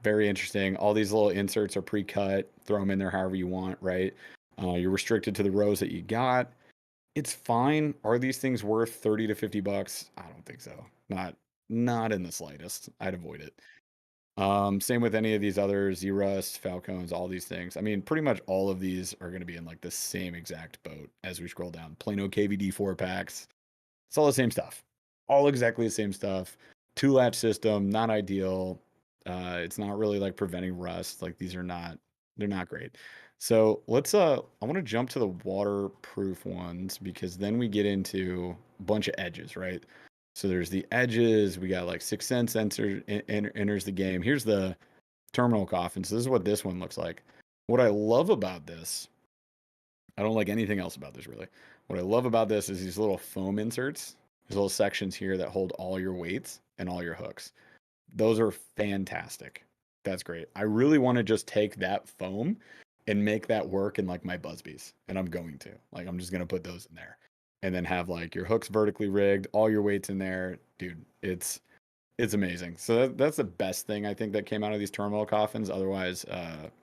Very interesting. All these little inserts are pre-cut. Throw them in there however you want, right? You're restricted to the rows that you got. It's fine. Are these things worth 30 to 50 bucks? I don't think so. Not in the slightest. I'd avoid it. Same with any of these other Z-Rust, Falcons, all these things. I mean, pretty much all of these are going to be in like the same exact boat as we scroll down. Plano KVD 4 packs. It's all the same stuff. All exactly the same stuff. 2 latch system, not ideal. It's not really like preventing rust. Like these are not, they're not great. So I want to jump to the waterproof ones because then we get into a bunch of edges, right? So there's the edges. We got like 6th Sense enters the game. Here's the terminal coffin. So this is what this one looks like. What I love about this, I don't like anything else about this really. What I love about this is these little foam inserts, these little sections here that hold all your weights and all your hooks. Those are fantastic. That's great. I really want to just take that foam and make that work in like my Busbies. And I'm going to. Like I'm just going to put those in there. And then have like your hooks vertically rigged, all your weights in there. Dude, it's amazing. So that's the best thing I think that came out of these terminal coffins. Otherwise,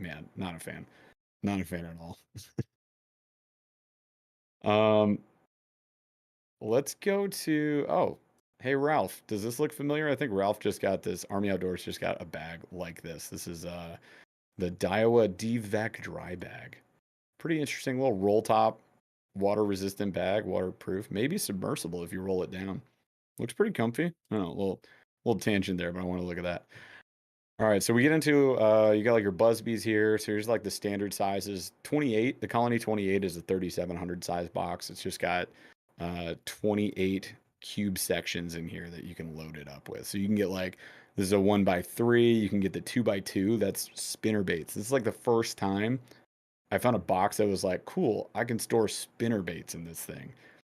man, not a fan. Not a fan at all. Um, let's go to hey Ralph, does this look familiar? I think Ralph just got this. Army Outdoors just got a bag like this. This is the Daiwa DVAC dry bag. Pretty interesting little roll top, water resistant bag, waterproof, maybe submersible if you roll it down. Looks pretty comfy. I don't know, little tangent there, but I want to look at that. All right, so we get into you got like your Busbies here. So here's like the standard sizes. 28, the Colony 28 is a 3700 size box. It's just got 28 cube sections in here that you can load it up with. So you can get like this is a 1x3. You can get the 2x2. That's spinner baits. This is like the first time I found a box that was like, cool, I can store spinner baits in this thing.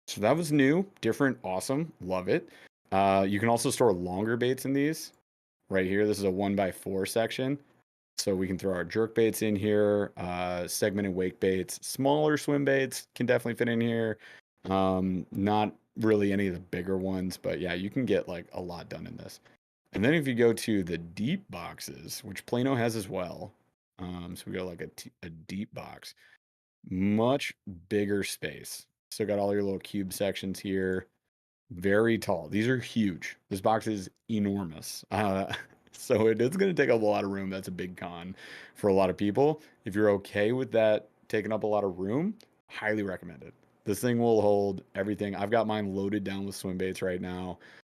So that was new, different, awesome, love it. You can also store longer baits in these. Right here, this is a 1x4 section. So we can throw our jerk baits in here, segmented wake baits, smaller swim baits can definitely fit in here. Not really any of the bigger ones, but yeah, you can get like a lot done in this. And then if you go to the deep boxes, which Plano has as well, so we go like a deep box, much bigger space. So got all your little cube sections here, very tall. These are huge. This box is enormous. So it is going to take up a lot of room. That's a big con for a lot of people. If you're okay with that taking up a lot of room, highly recommend it. This thing will hold everything. I've got mine loaded down with swim baits right now.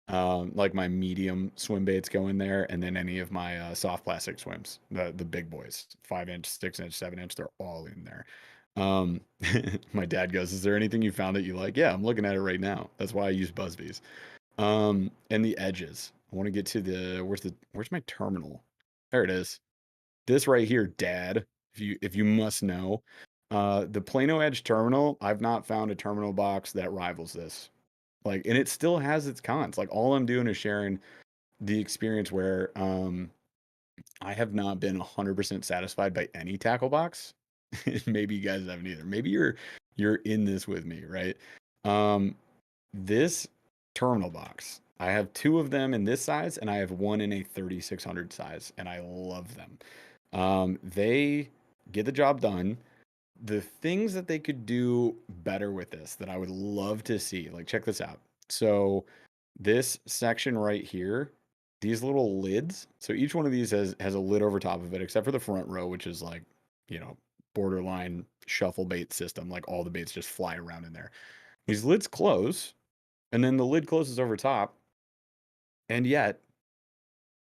Like my medium swim baits go in there, and then any of my soft plastic swims, the big boys, 5-inch, 6-inch, 7-inch, they're all in there. Um, my dad goes, "Is there anything you found that you like?" Yeah, I'm looking at it right now. That's why I use Busbies. And the edges. I want to get to where's my terminal? There it is. This right here, Dad. If you must know, the Plano Edge terminal. I've not found a terminal box that rivals this. Like, and it still has its cons. Like, all I'm doing is sharing the experience where I have not been 100% satisfied by any tackle box. Maybe you guys haven't either. Maybe you're in this with me, right? Um, this terminal box, I have 2 of them in this size, and I have one in a 3600 size, and I love them. They get the job done. The things that they could do better with this that I would love to see, like check this out. So this section right here, these little lids. So each one of these has a lid over top of it, except for the front row, which is like, you know, borderline shuffle bait system. Like all the baits just fly around in there. These lids close, and then the lid closes over top, and yet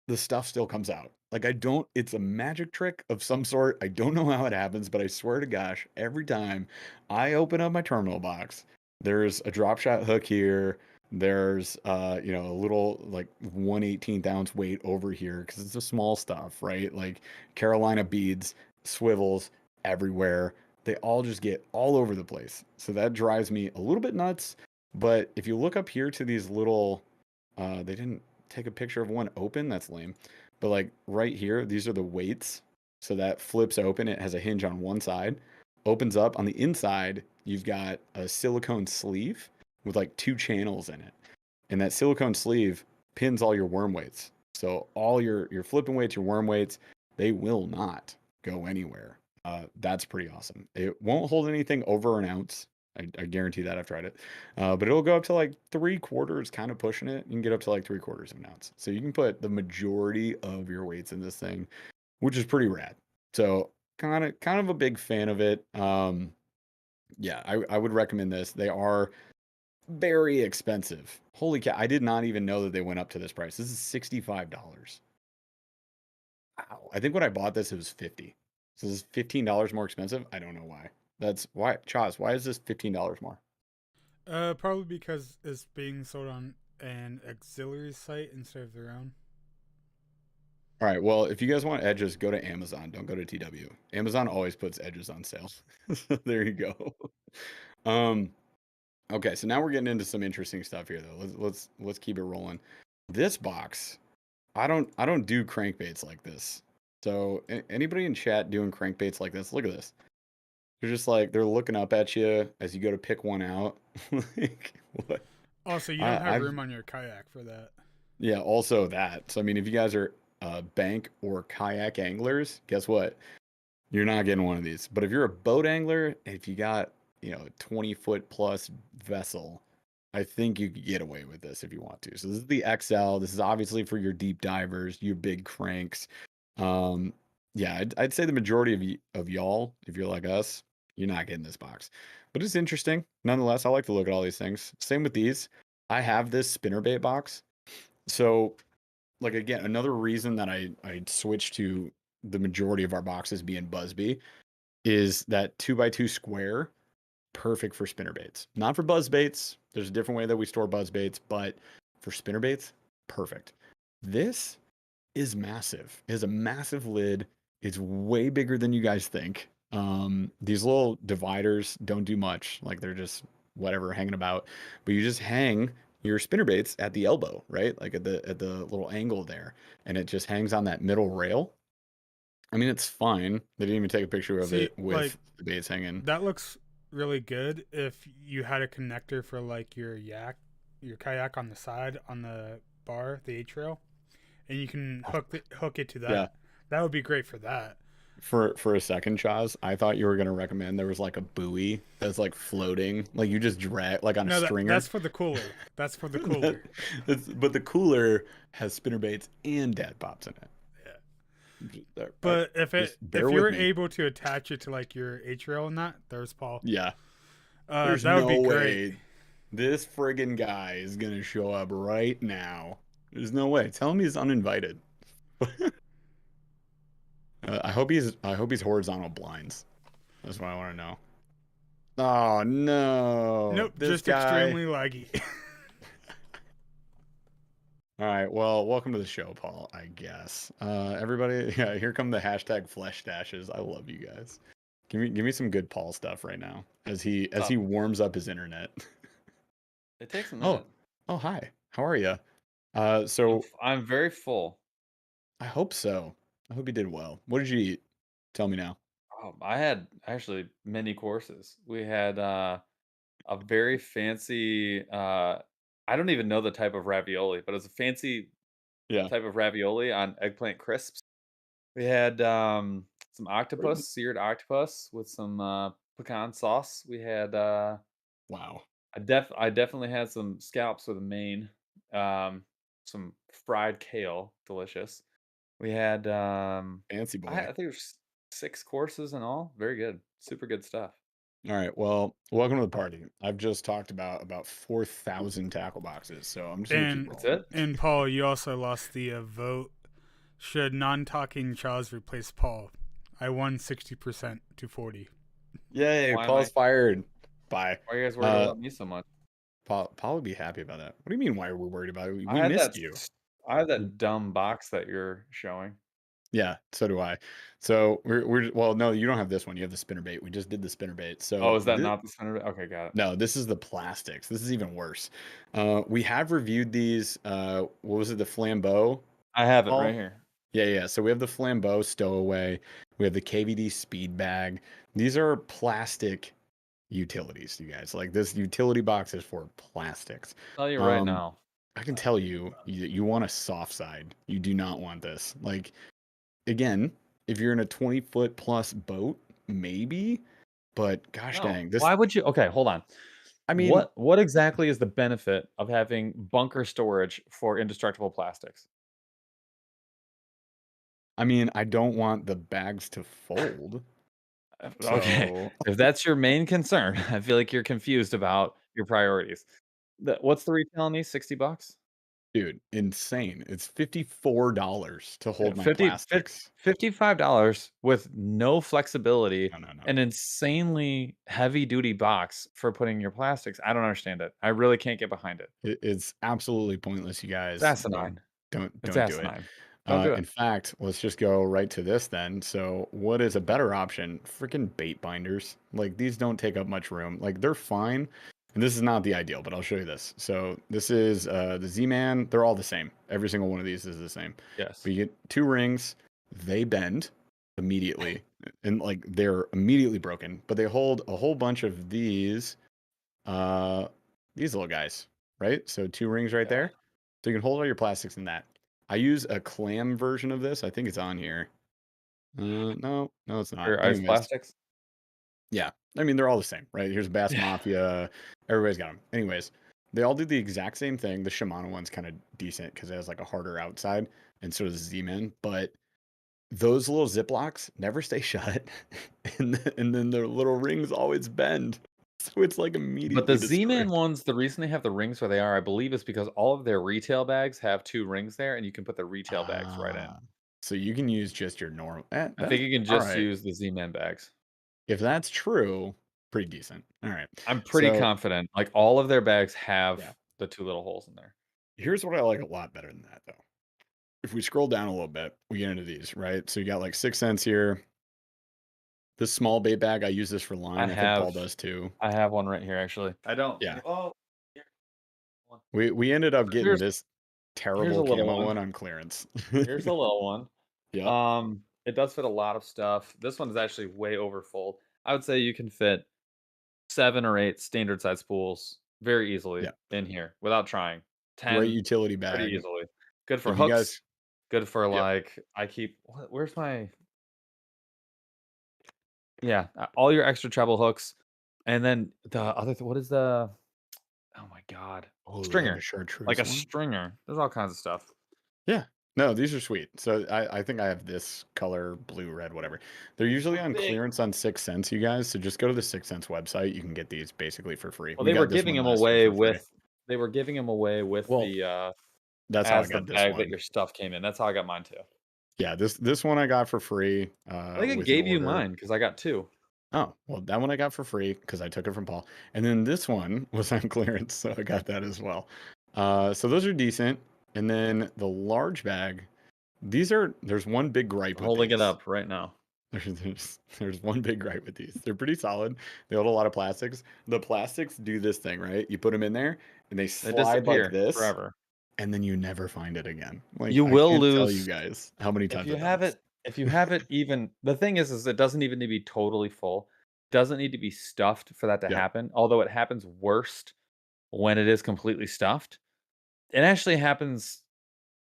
the stuff still comes out. Like it's a magic trick of some sort. I don't know how it happens, but I swear to gosh, every time I open up my terminal box, there's a drop shot hook here. There's a little like 1/18 ounce weight over here because it's the small stuff, right? Like Carolina beads, swivels everywhere. They all just get all over the place. So that drives me a little bit nuts. But if you look up here to these little they didn't take a picture of one open. That's lame. But like right here, these are the weights. So that flips open. It has a hinge on one side, opens up. On the inside, you've got a silicone sleeve with like two channels in it. And that silicone sleeve pins all your worm weights. So all your flipping weights, your worm weights, they will not go anywhere. That's pretty awesome. It won't hold anything over an ounce. I guarantee that I've tried it. But it'll go up to like 3/4, kind of pushing it. You can get up to like 3/4 of an ounce. So you can put the majority of your weights in this thing, which is pretty rad. So kind of a big fan of it. Yeah, I would recommend this. They are very expensive. Holy cow! I did not even know that they went up to this price. This is $65. Wow. I think when I bought this, it was 50. So this is $15 more expensive. I don't know why. That's why, Chaz. Why is this $15 more? Probably because it's being sold on an auxiliary site instead of their own. All right. Well, if you guys want edges, go to Amazon. Don't go to TW. Amazon always puts edges on sale. So there you go. Um. Okay. So now we're getting into some interesting stuff here, though. Let's keep it rolling. This box, I don't do crankbaits like this. So anybody in chat doing crankbaits like this, look at this. They're just like they're looking up at you as you go to pick one out. Like what? Also, you don't have I've room on your kayak for that. Yeah, also that. So I mean, if you guys are bank or kayak anglers, guess what? You're not getting one of these. But if you're a boat angler, if you got, a 20-foot plus vessel, I think you could get away with this if you want to. So this is the XL. This is obviously for your deep divers, your big cranks. Um, yeah, I'd say the majority of y'all, if you're like us, you're not getting this box. But it's interesting. Nonetheless, I like to look at all these things. Same with these. I have this spinnerbait box. So, like again, another reason that I switched to the majority of our boxes being Buzzbee is that 2x2 square, perfect for spinnerbaits. Not for buzzbaits. There's a different way that we store buzzbaits, but for spinnerbaits, perfect. This is massive. It has a massive lid. It's way bigger than you guys think. These little dividers don't do much. Like they're just whatever hanging about. But you just hang your spinnerbaits at the elbow, right? Like at the little angle there, and it just hangs on that middle rail. I mean, it's fine. They didn't even take a picture of See, it like with the baits hanging. that looks really good if you had a connector for like your kayak on the side on the bar, the H rail, and you can hook it to Yeah. that. That would be great for that. For a second, Chaz, I thought you were gonna recommend there was like a buoy that's like floating, like you just drag like on a No, that's stringer. for the cooler. That's for the That, cooler. but the cooler has spinner baits and dad pops in it. Yeah. Uh, But just bear if you with were me. able to attach it to like your H rail and that, there's Paul. Yeah, there's That would be no great. way this friggin' guy is gonna show up right now. There's no way. Tell him he's uninvited. I hope he's horizontal blinds. That's what I want to know. Oh no, Nope, this just guy. extremely laggy. All right, well, welcome to the show, Paul, I guess. Everybody, yeah, here come the hashtag flesh dashes. I love you guys. Give me some good Paul stuff right now as he warms up his internet. It takes a Oh, minute. oh, hi. How are you? I'm, So I'm very full. I hope so. I hope you did well. What did you eat? Tell me now. I had actually many courses. We had a very fancy. I don't even know the type of ravioli, but it's a fancy Yeah. type of ravioli on eggplant crisps. We had some octopus, seared octopus with some pecan sauce. We had Wow. I definitely had some scallops with a main, some fried kale, delicious. We had Fancy I boy. think there's 6 courses in all. Very good. Super good stuff. All right. Well, welcome to the party. I've just talked about 4,000 tackle boxes, so I'm just gonna keep and That's rolling. it? and Paul, you also lost the vote. Should non-talking Charles replace Paul? I won 60% to 40. Yay, Why am I Paul's fired. Bye. why are you guys worried Uh, about me so much? Paul would be happy about that. What do you mean? Why are we worried about it? I We had missed you. I had that dumb box that you're showing. Yeah, so do I. So we're well, no, you don't have this one. You have the spinnerbait. We just did the spinnerbait. Oh, So is that not the center? Okay, got it. no, this is the plastics. This is even worse. We have reviewed these. What was it? The flambeau. I have it right Paul? here. Yeah, yeah. So we have the flambeau stowaway. We have the KVD speed bag. These are plastic utilities, you guys. Like this utility box is for plastics. Tell you right Um, now. I can tell you, you want a soft side. You do not want this. Like again, if you're in a 20-foot plus boat, maybe. But gosh No. dang, this. Why would you? Okay, hold on. I mean, What exactly is the benefit of having bunker storage for indestructible plastics? I don't want the bags to fold. Okay, So, if that's your main concern, I feel like you're confused about your priorities. What's the retail on these? $60? dude, insane. It's $54 to Yeah, hold my plastics. $55 with no flexibility, No, no, no. an insanely heavy duty box for putting your plastics. I don't understand it. I really can't get behind it. It's absolutely pointless, you It's guys. Don't asinine. don't It's don't do it. asinine. Don't do it. In fact, let's just go right to this then. So, what is a better option? Freaking bait binders. Like these don't take up much room. Like they're fine. And this is not the ideal, but I'll show you this. So, this is the Z-Man. They're all the same. Every single one of these is the same. Yes. But you get two rings. They bend immediately, and like they're immediately broken. But they hold a whole bunch of uh, these little guys, right? So two rings right Yeah. there. So you can hold all your plastics in that. I use a clam version of this. I think it's on here. No, it's not. For ice Anyways, plastics? yeah. They're all the same, right? Here's Bass Yeah. Mafia. Everybody's got them. Anyways, they all do the exact same thing. The Shimano one's kind of decent because it has like a harder outside, and so does the Z-Man. But those little Ziplocs never stay shut, and then the little rings always bend. So it's like But the immediately Z-Man destroyed. ones, the reason they have the rings where they are, I believe, is because all of their retail bags have 2 rings there, and you can put the retail bags right in. Ah, so you can use just your normal. I That's think you can all just right. use the Z-Man bags. If that's true, pretty decent. All right. I'm pretty So confident, like, all of their bags yeah, have the 2 little holes in there. here's what I like a lot better than that though. If we scroll down a little bit, we get into these, right? So you got like 6 cents here. This small bait bag, I use this for I line. I think have Paul does too. I have one right here, actually. I don't Yeah. oh, here, one. We ended up getting Here's this here's a terrible little camo one. one on clearance. Here's a little one. Yep. It does fit a lot of stuff. This one is actually way over full. I would say you can fit 7 or 8 standard size spools very easily Yeah. in here without trying. Great 10 utility pretty bag. easily. Good for If you hooks. guys, Good for yep. like where's my yeah, all your extra treble hooks. And then the other what is the oh my god. Oh, the Stringer. Like chartreuse a one. stringer. There's all kinds of stuff. Yeah. No, these are sweet. So I think I have this color, blue, red, whatever. They're usually They're on big. clearance on 6 cents, you guys. So just go to the 6 cents website. You can get these basically for free. Well, We they were got this giving one them last year away for free. with they were giving them away with Well, the that's how I as the got this bag that one. your stuff came in. That's how I got mine too. Yeah, this one I got for free I think I with an gave you order. mine because I got 2. Oh, well, that one I got for free because I took it from Paul. And then this one was on clearance, so I got that as well. So those are decent. And then the large bag, there's one big gripe with Holding it these. up right now. There's one big gripe with these. They're pretty solid. They hold a lot of plastics. The plastics do this thing, right? You put them in there and they They slide like disappear this, forever. and then you never find it again. Like You I will can't tell you lose guys how many if times you I've done have this. it. If you have it, even the thing is it doesn't even need to be totally full. Doesn't need to be stuffed for that to Yep. happen. Although it happens worst when it is completely stuffed. It actually happens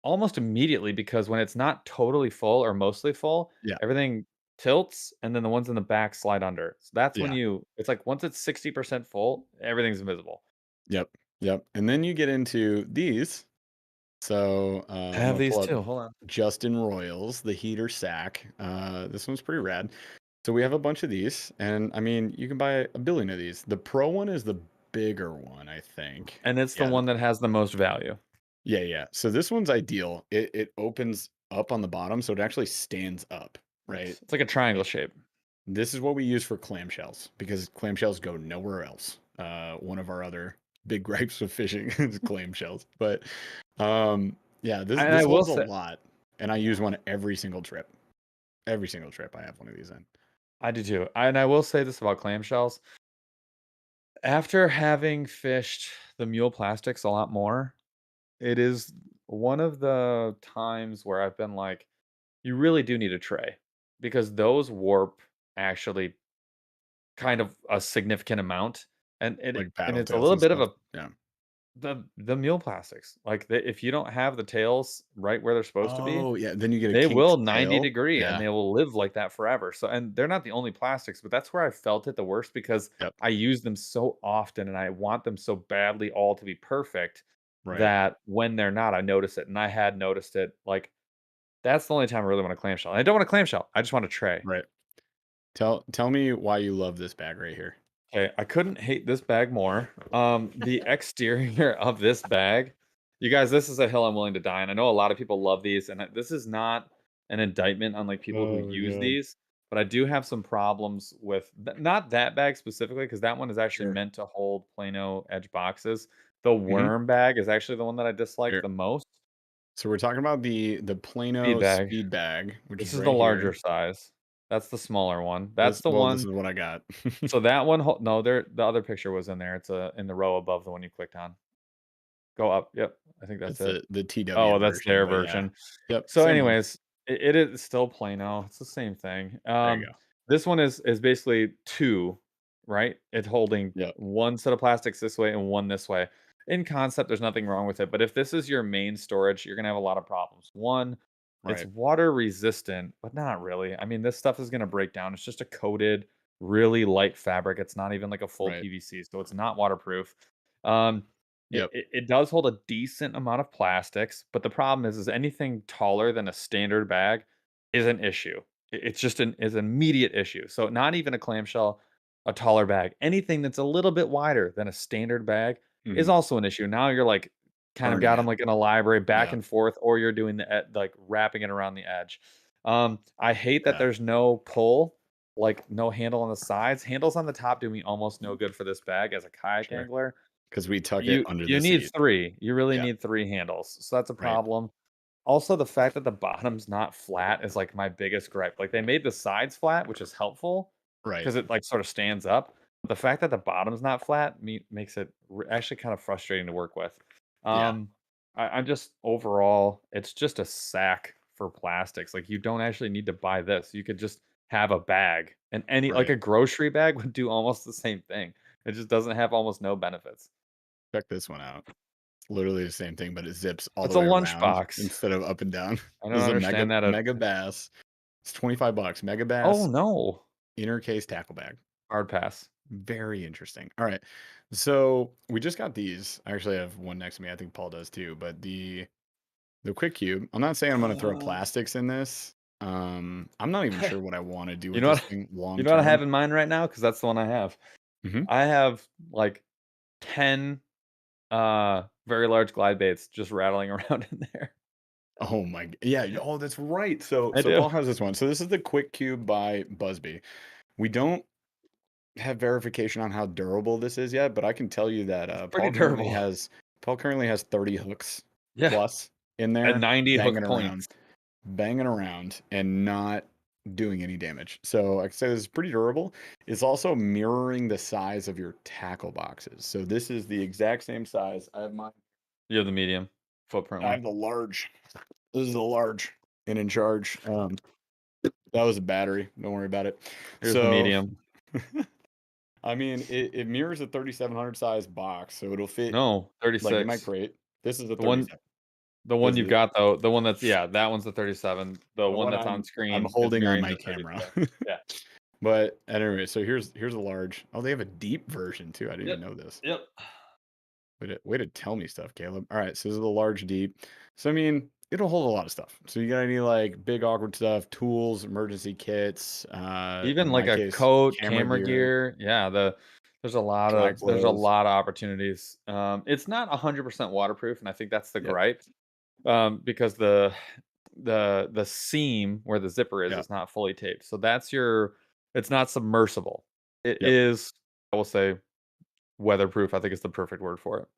almost immediately because when it's not totally full or mostly full, Yeah. everything tilts and then the ones in the back slide under. So that's when Yeah. it's like once it's 60% full, everything's invisible. Yep. Yep. And then you get into these. So I I'm have gonna these pull up too. Hold on. Justin Royals, the heater sack. This one's pretty rad. So we have a bunch of these, and you can buy a billion of these. The pro one is the bigger one, I think. And it's the Yeah, one that has the most value. yeah. So this one's ideal. It opens up on the bottom, so it actually stands up, right? It's like a triangle shape. This is what we use for clamshells because clamshells go nowhere else. One of our other big gripes with fishing is clamshells, but yeah, And I this will holds a say lot. and I use one every single trip. Every single trip, I have one of these in. I do too. And I will say this about clamshells. After having fished the mule plastics a lot more, it is one of the times where I've been like, you really do need a tray because those warp actually kind of a significant amount. Like And paddle it's a tails little and bit of stuff. a Yeah. the mule plastics. Like if you don't have the tails right where they're supposed to be, Oh, yeah. Then you get a they will kinked 90 tail. degree and Yeah. they will live like that forever. So, and they're not the only plastics, but that's where I felt it the worst because Yep. I use them so often and I want them so badly all to be perfect Right. that when they're not, I notice it. And I had noticed it. Like, that's the only time I really want a clamshell. I don't want a clamshell. I just want a tray. Right. Tell me why you love this bag right here. Okay, I couldn't hate this bag more. The exterior of this bag, you guys, this is a hill I'm willing to die on. I know a lot of people love these, and this is not an indictment on like people who Oh my use god. these, but I do have some problems with not that bag specifically because that one is actually Sure. meant to hold Plano edge boxes. The Mhm. worm bag is actually the one that I dislike Here. the most. So we're talking about the Speed Plano bag. speed bag, which This is is the right larger here. size. That's the smaller one. That's This the well, this one. is what I got. So that one, no, there. The other picture was in there. It's in the row above the one you clicked on. Go up. Yep, I think that's It's it. the TW Oh, that's version, their but yeah. version. Yep, So, same one. anyways, it is still Plano. It's the same thing. There you go. This one is basically two, right? It's holding Yep. one set of plastics this way and one this way. In concept, there's nothing wrong with it, but if this is your main storage, you're gonna have a lot of problems. One, it's Right. water resistant, but not really. I mean, this stuff is gonna break down. It's just a coated, really light fabric. It's not even like a full Right. PVC, so it's not waterproof. Um, it, Yep. it, it does hold a decent amount of plastics, but the problem is anything taller than a standard bag is an issue. It's just an immediate issue. So not even a clamshell, a taller bag, anything that's a little bit wider than a standard bag is Mhm. also an issue. Now you're like kind of Burning got them it. like in a library back Yeah. and forth, or you're doing like wrapping it around the edge. I hate that Yeah. there's no pull, like no handle on the sides. Handles on the top do me almost no good for this bag as a kayak Sure. angler. Because we tuck it You under you the need seat. 3. You really Yeah. need 3 handles, so that's a Right. problem. Also, the fact that the bottom's not flat is, like, my biggest gripe. Like, they made the sides flat, which is helpful Right. because it, like, sorta stands up. But the fact that the bottom's not flat makes it actually kind of frustrating to work with. Yeah. Um, I'm just overall, it's just a sack for plastics. Like, you don't actually need to buy this. You could just have a bag, and like, Right. a grocery bag would do almost the same thing. It just doesn't have almost no benefits. Check this one out. It's literally the same thing, but it zips all It's the a way around lunchbox. instead of up and down. I don't This is a understand that at mega bass. It's $25. Mega Oh, bass no. inner case tackle bag. Hard pass. Very interesting. All right. So we just got these. I actually have one next to me. I think Paul does too. But the quick cube. I'm not saying I'm gonna throw plastics in this. I'm not even sure what I want to do You with know this what thing you long know what I term. have in mind right now? Because that's the one I have. Hmm. I have, like, 10, very large glide baits just rattling around in there. Oh my yeah, oh that's right. So I so do. Paul has this one. So this is the quick cube by Busby. We don't have verification on how durable this is yet, but I can tell you that It's pretty durable. Paul currently has 30 hooks Yeah, plus in and there 90 hook points. banging around and not doing any damage. So like I said, this is pretty durable. It's also mirroring the size of your tackle boxes. So this is the exact same size. You have the medium footprint I one. have the large. This is the large and in charge. That was a battery. Don't worry about it. Here's the So medium. I mean, it mirrors a 3700 size box, so it'll fit No, like in my 36. crate. This is a The one 37. the This one you've is got, though, the one that's yeah, that one's the 37. The the one one that's on I'm screen is holding on mirroring my the camera. 36. Yeah. But anyway, so here's a large. Oh, they have a deep version too. I didn't Yep. even know this. Yep. Way to tell me stuff, Caleb. All right, so this is the large deep. So I mean, it'll hold a lot of stuff. So you got any like big awkward stuff, tools, emergency kits, Even in like my a case, coat, camera camera gear, gear. Yeah, kayak there's a clothes. lot of opportunities. It's not 100% waterproof, and I think that's the Yep. gripe. Because the seam where the zipper Yeah. is not fully taped. So it's not submersible. It Yep. is, I will say, weatherproof. I think is the perfect word for it.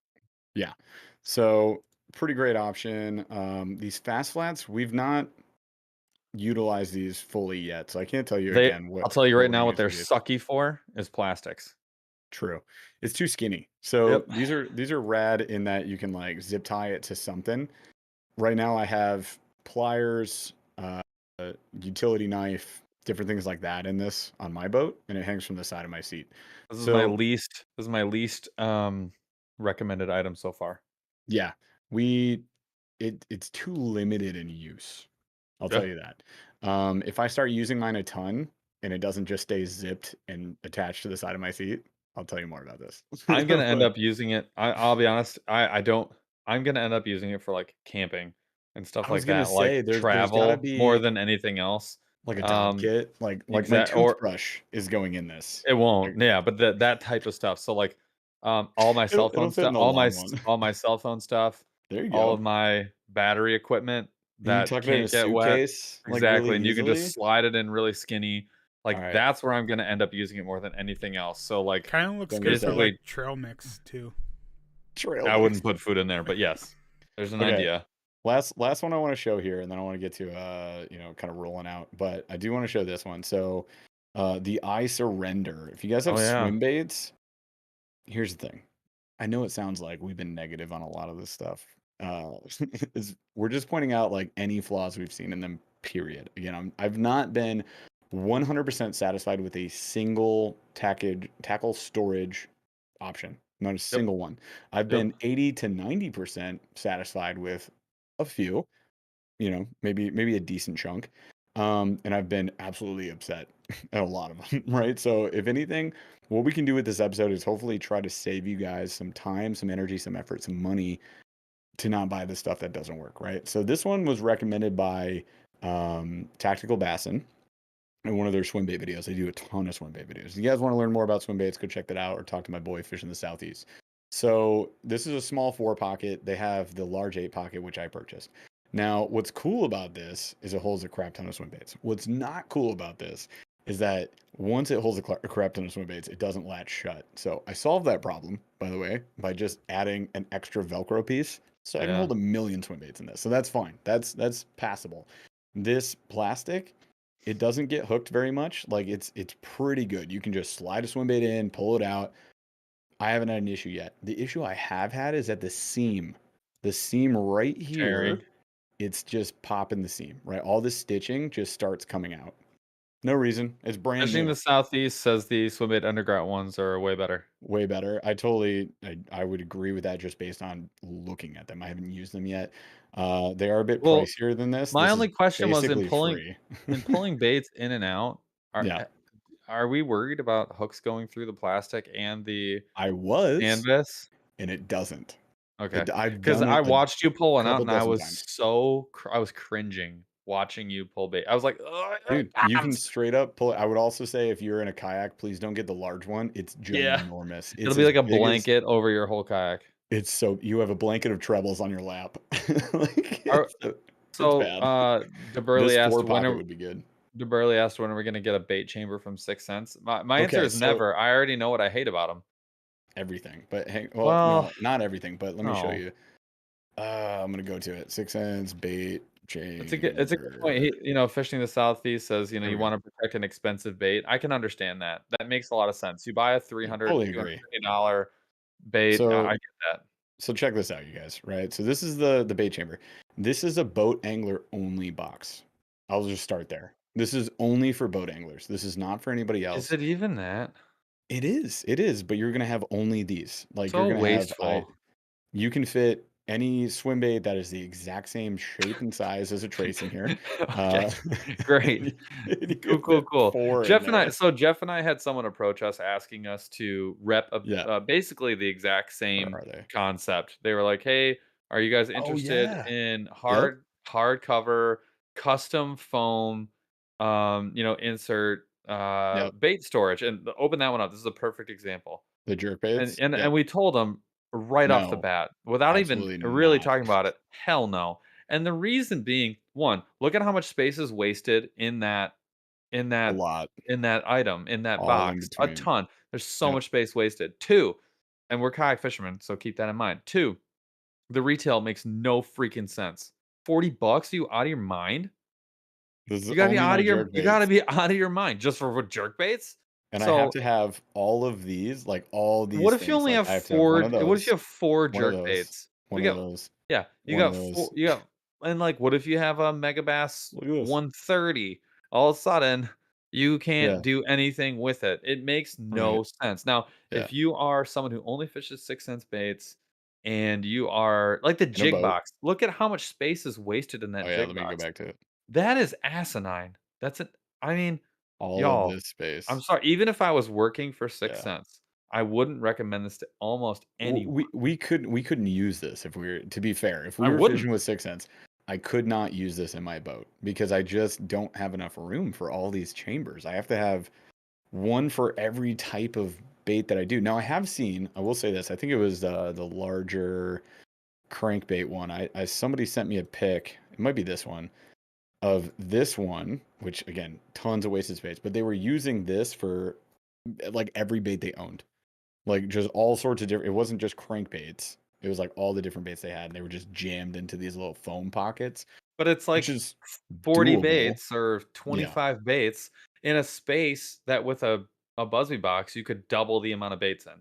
Yeah. So pretty great option. These fast flats, we've not utilized these fully yet, so I can't tell you again I'll tell you what right we're now gonna what use they're with these. sucky for is plastics. True. It's too skinny. So Yep. these are rad in that you can like zip tie it to something. Right now I have pliers, utility knife, different things like that in this on my boat, and it hangs from the side of my seat. This is So my least recommended item so far. yeah, it's too limited in use. I'll Yeah. tell you that. If I start using mine a ton and it doesn't just stay zipped and attached to the side of my seat, I'll tell you more about this. I'm gonna end But up using it. I'll be honest. I don't. I'm gonna end up using it for like camping and stuff I was like gonna that, like say there's gotta travel more be than anything else. like a top Um, kit, like my exact or toothbrush is going in this. it won't. Like, Yeah, but that type of stuff. So like, all my cell it'll phone fit in stuff, the long one. all my cell phone stuff, There you all of go. my battery equipment And you can that tuck it in a can't get wet. suitcase like really Exactly, and you can just easily. slide it in really skinny. All Like right. that's where I'm gonna end up using it more than anything else. So like, Kind of looks I'm gonna good for say like basically, trail mix too. trail I mix. wouldn't put food in there, but yes, there's an Okay. idea. Last one I want to show here, and then I want to get to kind of rolling out. But I do want to show this one. So the I surrender. If you guys have Oh yeah, swim baits, here's the thing. I know it sounds like we've been negative on a lot of this stuff. We're just pointing out like any flaws we've seen in them. Period. Again, I've not been 100% satisfied with a single tackle storage option. Not a yep, single one. I've yep. been 80 to 90% satisfied with a few, maybe a decent chunk. And I've been absolutely upset at a lot of them, right? So if anything, what we can do with this episode is hopefully try to save you guys some time, some energy, some effort, some money to not buy the stuff that doesn't work, right? So this one was recommended by Tactical Bassin in one of their swim bait videos. They do a ton of swim bait videos. If you guys want to learn more about swim baits, go check that out or talk to my boy Fish in the Southeast. So this is a small 4 pocket. They have the large 8 pocket, which I purchased. Now, what's cool about this is it holds a crap ton of swim baits. What's not cool about this is that once it holds a crap ton of swim baits, it doesn't latch shut. So I solved that problem, by the way, by just adding an extra Velcro piece. So I can Yeah. hold a million swim baits in this. So that's fine. That's passable. This plastic, it doesn't get hooked very much. Like it's pretty good. You can just slide a swim bait in, pull it out. I haven't had an issue yet. The issue I have had is at the seam. The seam right here, Tearing. it's just popping the seam, right? All this stitching just starts coming out. No reason. It's brand Fishing new. the Southeast says the swim bait underground ones are way better. Way better. I would agree with that just based on looking at them. I haven't used them yet. They are a bit Well, pricier than this. my This is only question was basically free. in pulling baits in and out. Are Yeah, are we worried about hooks going through the plastic and the I was, canvas? and it doesn't. Okay, I've because done I it a watched you pull one out, couple and I dozen was times. I was cringing watching you pull bait. I was like, "Ugh, I Dude, you can can't." straight up pull it. I would also say if you're in a kayak, please don't get the large one. It's Yeah, ginormous. it'll It's be as like a big as blanket over your whole kayak. you have a blanket of trebles on your lap. Like Are it's so bad. DeBurley This asked 4 pocket would be good. DeBurley asked when are we gonna get a bait chamber from 6 Cents. My answer Okay, is so never. I already know what I hate about them. everything. But well, Well, no, not everything, but let me show no. you. I'm gonna go to it. 6 cents bait It's a good point. chamber. Fishing the Southeast says, There you we go. want to protect an expensive bait. I can understand that. That makes a lot of sense. You buy a Totally agree. $300 bait. I So get that. so check this out, you guys, right? So this is the bait chamber. This is a boat angler only box. I'll just start there. This is only for boat anglers. This is not for anybody Is else. it even that? It is, but you're gonna have only these. Like you're So gonna have wasteful. you can fit any swim bait that is the exact same shape and size as a trace in here. Okay, Uh, great. you Cool, can cool, fit cool. 4 in there. Jeff and I had someone approach us asking us to rep Yeah. basically the exact Where same are they? concept. They were like, "Hey, are you guys Oh interested yeah. in Yep. hardcover custom foam insert Yep. bait storage?" And open that one up. This is a perfect example. The jerk And baits. and Yep. and we told them right off the No, bat, without even absolutely really not. talking about it, hell no. And the reason being, one, look at how much space is wasted in A that lot. in that item, in that All in box. A between. ton. There's so Yep. much space wasted. Two, and we're kayak fishermen, so keep that in mind. Two, The retail makes no freaking sense. $40? You out of your mind? This is You gotta be only out my of your jerk you gotta baits. be out of your mind just for what jerk baits? And I have So to have all of these, like all what these if you things. only Like have I have to have one 4 of what if you those, have 4 one of jerk those, baits? one We of got those, yeah, one of those. you got and, like, what if you have a Megabass Look at this. 130? All of a sudden, you can't Yeah, do anything with it. It makes right. no sense. Now, Yeah, if you are someone who only fishes 6 cents baits and you are like the in a jig boat. box, look at how much space is wasted in Oh that yeah, jig let me go box. back to it. That is asinine. That's it. I mean, All of y'all, this I'm space. sorry, even if I was working for 6 Yeah. cents, I wouldn't recommend this to almost W anyone. we couldn't use this if we were to be fair, if I we were wouldn't. fishing with 6 cents, I could not use this in my boat because I just don't have enough room for all these chambers. I have to have one for every type of bait that I do. Now I have seen, I will say this, I think it was the larger crankbait one. I somebody sent me a pic. It might be this one of this one, which again, tons of wasted space, but they were using this for like every bait they owned. Like just all sorts of different. It wasn't just crankbaits. It was like all the different baits they had, and they were just jammed into these little foam pockets, But it's which like is 40 doable. baits or Yeah, 25 baits in a space that with a Busby box, you could double the amount of baits in.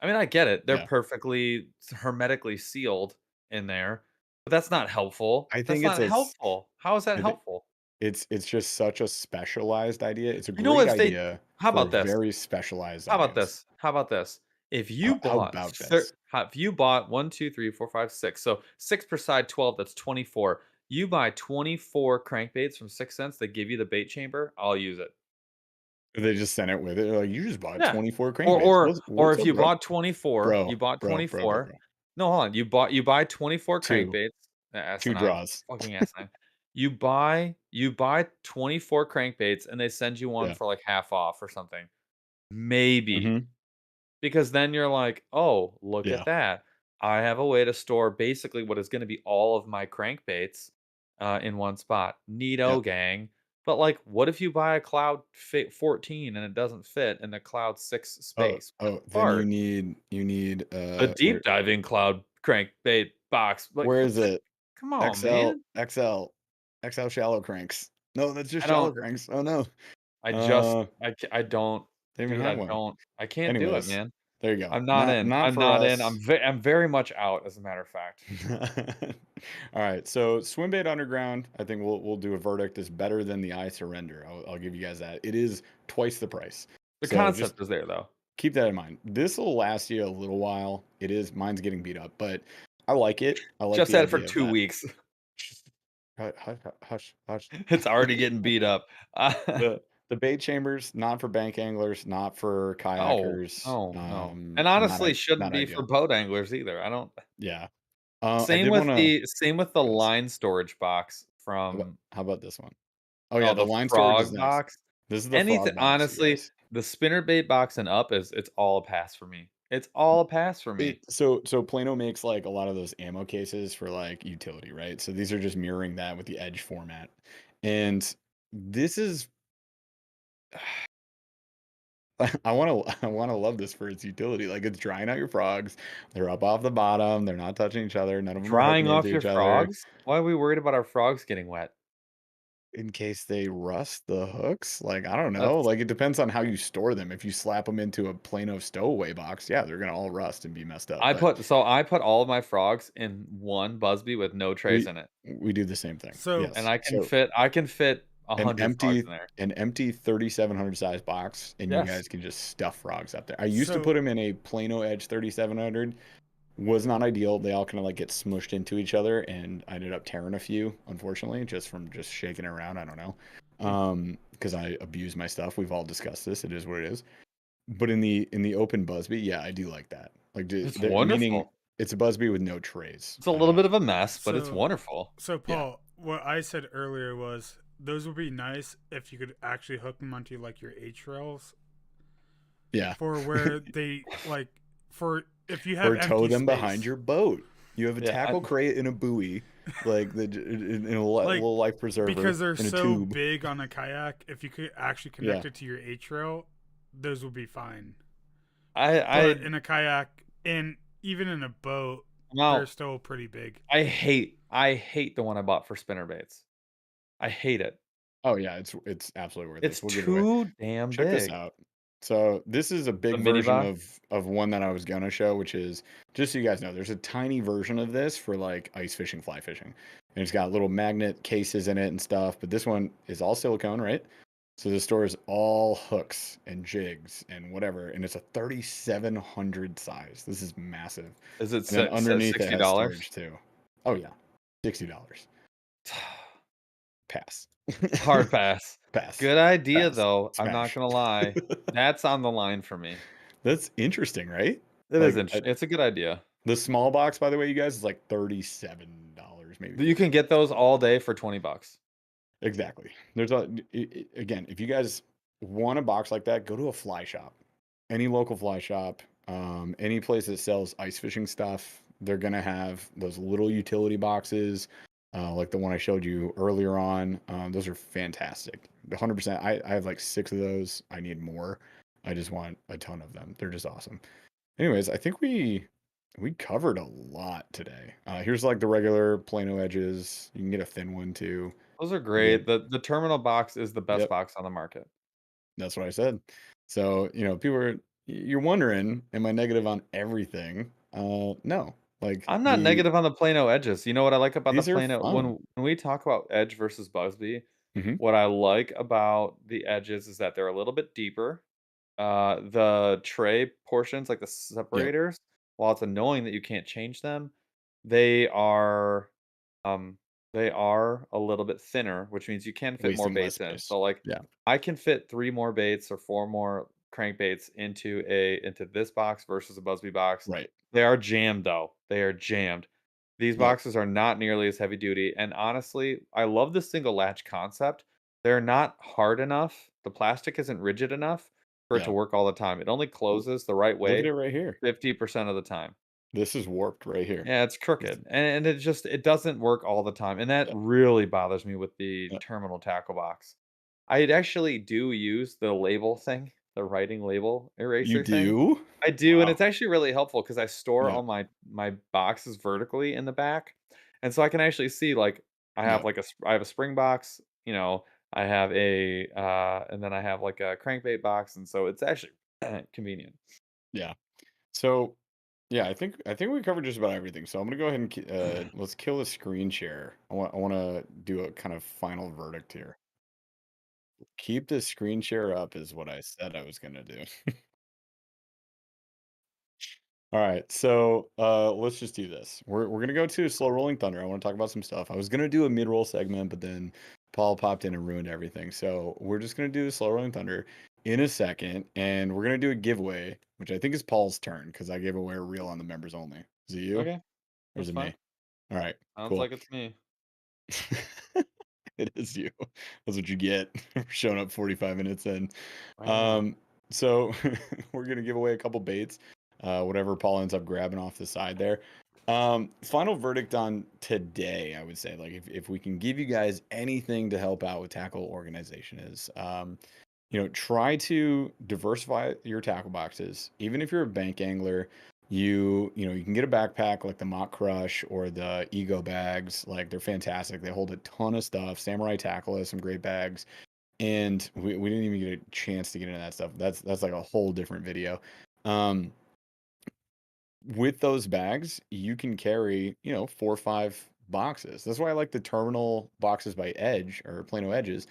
I mean, I get it. They're yeah. perfectly hermetically sealed in there, but that's not helpful. I That's think it's not a. helpful. How is that I think helpful? it's just such a specialized idea. It's a You know, great if they idea how for about this? very specialized How about audience. this? How about this? If you How bought about this? if you bought 1, 2, 3, 4, 5, 6, so 6 per side, 12, that's 24. You buy 24 crankbaits from 6 cents that give you the bait chamber, I'll use it. They just sent it with it. They're like, you just bought Yeah. 24 Or crankbaits. or or What's if up, you bro? bought 24, Bro, bro, bro, bro, bro. no, hold on. You buy 24 Two, crankbaits. two Asinine. draws. Fucking asinine. You buy 24 crankbaits and they send you one Yeah. for like half off or something. Maybe. Hmm. Because then you're like, "Oh, look at Yeah. that. I have a way to store basically what is gonna be all of my crankbaits, in one spot. Yep. Neato, gang." But, like, what if you buy a Cloud Fit 14 and it doesn't fit in the Cloud 6 Oh, space? What oh, the then fart? you need A deep diving Cloud crankbait box. Like, where what is the it? come on, XL, man. XL, XL shallow cranks. No, that's I just shallow don't cranks. Oh no. I just Uh, I don't they don't even dude, have one. I can't do it, Anyways, man. there you go. I'm not Not in. not I'm for not in. us. I'm very much out, as a matter of fact. All right. So swim bait underground, I think we'll do a verdict is better than the I surrender. I'll give you guys that. It is twice the price. The So just concept is there, though. keep that in mind. This will last you a little while. It is mine's getting beat up, but I like it. I like Just the had it for idea of 2 that. weeks. Hush, hush, hush. It's already getting beat up. The bait chambers, not for bank anglers, not for Oh, kayakers. no, no. And honestly, shouldn't Not be for ideal. boat anglers either. I don't Yeah. I same did with want to. the line storage box from How about this one? Oh yeah, the the line storage is frog nice. box. This is the Anything frog box, you honestly, guys. the spinnerbait box and up it's all a pass for me. It's all a pass for me. So Plano makes like a lot of those ammo cases for like utility, right? So these are just mirroring that with the edge format. And this is I want to love this for its utility. Like it's drying out your frogs. They're up off the bottom. They're not touching each other. None of them are Drying hooking into off your each other frogs? Why are we worried about our frogs getting wet? in case they rust the hooks. Like I don't know. That's Like it depends on how you store them. If you slap them into a Plano stowaway box, yeah, they're gonna all rust and be messed up. But I put all of my frogs in one Busby with no trays we in it. we do the same thing. So And Yes. So I can fit an 100 frogs empty in there. an empty 3700 size box and you Yes. guys can just stuff frogs up there. I used to so put them in a Plano Edge 3700. Was not ideal. They all kind of like get smushed into each other and I ended up tearing a few, unfortunately, just from just shaking it around. I don't know. Because I abuse my stuff. We've all discussed this. It is what it is. But in the open Busby, yeah, I do like that. Like It's meaning wonderful. it's a Busby with no trays. It's a little bit of a mess, but it's so wonderful. so Yeah. Paul, what I said earlier was those would be nice if you could actually hook them onto like your H rails Yeah. for where they like for if you have Or tow empty them space. behind your boat. You have a Yeah, tackle crate in a buoy, like in a Like little life preserver because they're in a so tube. big on a kayak, if you could actually Yeah. connect it to your H rail, those would be fine. I But in a kayak and even in a boat, I'm out. they're still pretty big. I hate the one I bought for spinner baits. I hate it. Oh yeah, it's absolutely worthless. It's We'll give it away. too damn Check this big. out. So this is a The big mini version box. of one that I was gonna show, which is just so you guys know, there's a tiny version of this for like ice fishing, fly fishing, and it's got little magnet cases in it and stuff. But this one is all silicone, right? So the store is all hooks and jigs and whatever, and it's a 3700 size. This is massive. Is it And then says underneath it has $60? storage too. Oh yeah, $60. Pass. Hard pass. Pass. Good idea Pass. though. I'm not Smash. gonna lie. That's on the line for me. That's interesting, right? It is Like interesting. It's a good idea. the small box, by the way, you guys, is like $37, maybe. You can get those all day for $20. Exactly. There's a again, if you guys want a box like that, go to a fly shop. Any local fly shop, any place that sells ice fishing stuff, they're gonna have those little utility boxes, like the one I showed you earlier on. Those are fantastic. 100%. I have like 6 of those. I need more. I just want a ton of them. They're just awesome. Anyways, I think we covered a lot today. Here's like the regular Plano edges. You can get a thin one too. Those are You great. The terminal box is the best Yep, box on the market. that's what I said. So, people are you're wondering, am I negative on everything? No. Like I'm not negative on the Plano edges. You know what I like about the these are Plano fun. when we talk about edge versus Busby, Hmm. what I like about the edges is that they're a little bit deeper. The tray portions, like the Yep. separators, while it's annoying that you can't change them, they are um they are a little bit thinner, which means you can fit more Wasting less baits in. space. So like Yeah. I can fit 3 more baits or 4 more crankbaits into this box versus a Busby box. Right. They are jammed though. They are jammed. These Yep. boxes are not nearly as heavy duty. And honestly, I love the single latch concept. They're not hard enough. The plastic isn't rigid enough for it to Yeah. work all the time. It only closes the right Look at way it right here. 50% of the time. This is warped right here. Yeah, it's This- crooked, and it doesn't work all the time, and that Yeah. really bothers me with the Yeah. terminal tackle box. I actually do use the label thing, the writing label You eraser thing. do? I do, and Wow. it's actually really helpful because I store Yeah. all my boxes vertically in the back, and so I can actually see, like, I have, Yeah. like, I have a spring box, I have and then I have, like, a crankbait box, and so it's actually convenient. Yeah. So, yeah, I think we covered just about everything. So I'm gonna go ahead and let's kill the screen share. I want to do a kind of final verdict here. Keep the screen share up is what I said I was gonna do. All right, so let's just do this. We're gonna go to slow rolling thunder. I want to talk about some stuff. I was gonna do a mid roll segment, but then Paul popped in and ruined everything. So we're just gonna do the slow rolling thunder in a second, and we're gonna do a giveaway, which I think is Paul's turn because I gave away a reel on the members only. Is it you Okay, or is that's it fine. me? All right, Sounds cool. like it's me. It is you. That's what you get for showing up 45 minutes in. Wow. Um, so we're gonna give away a couple baits, whatever Paul ends up grabbing off the side there. Final verdict on today, I would say, like if we can give you guys anything to help out with tackle organization is, try to diversify your tackle boxes. Even if you're a bank angler, you can get a backpack like the Mock Crush or the Ego bags. Like they're fantastic. They hold a ton of stuff. Samurai Tackle has some great bags, and we didn't even get a chance to get into that stuff. That's like a whole different video. Um, with those bags, you can carry 4 or 5 boxes. That's why I like the terminal boxes by Edge or Plano Edges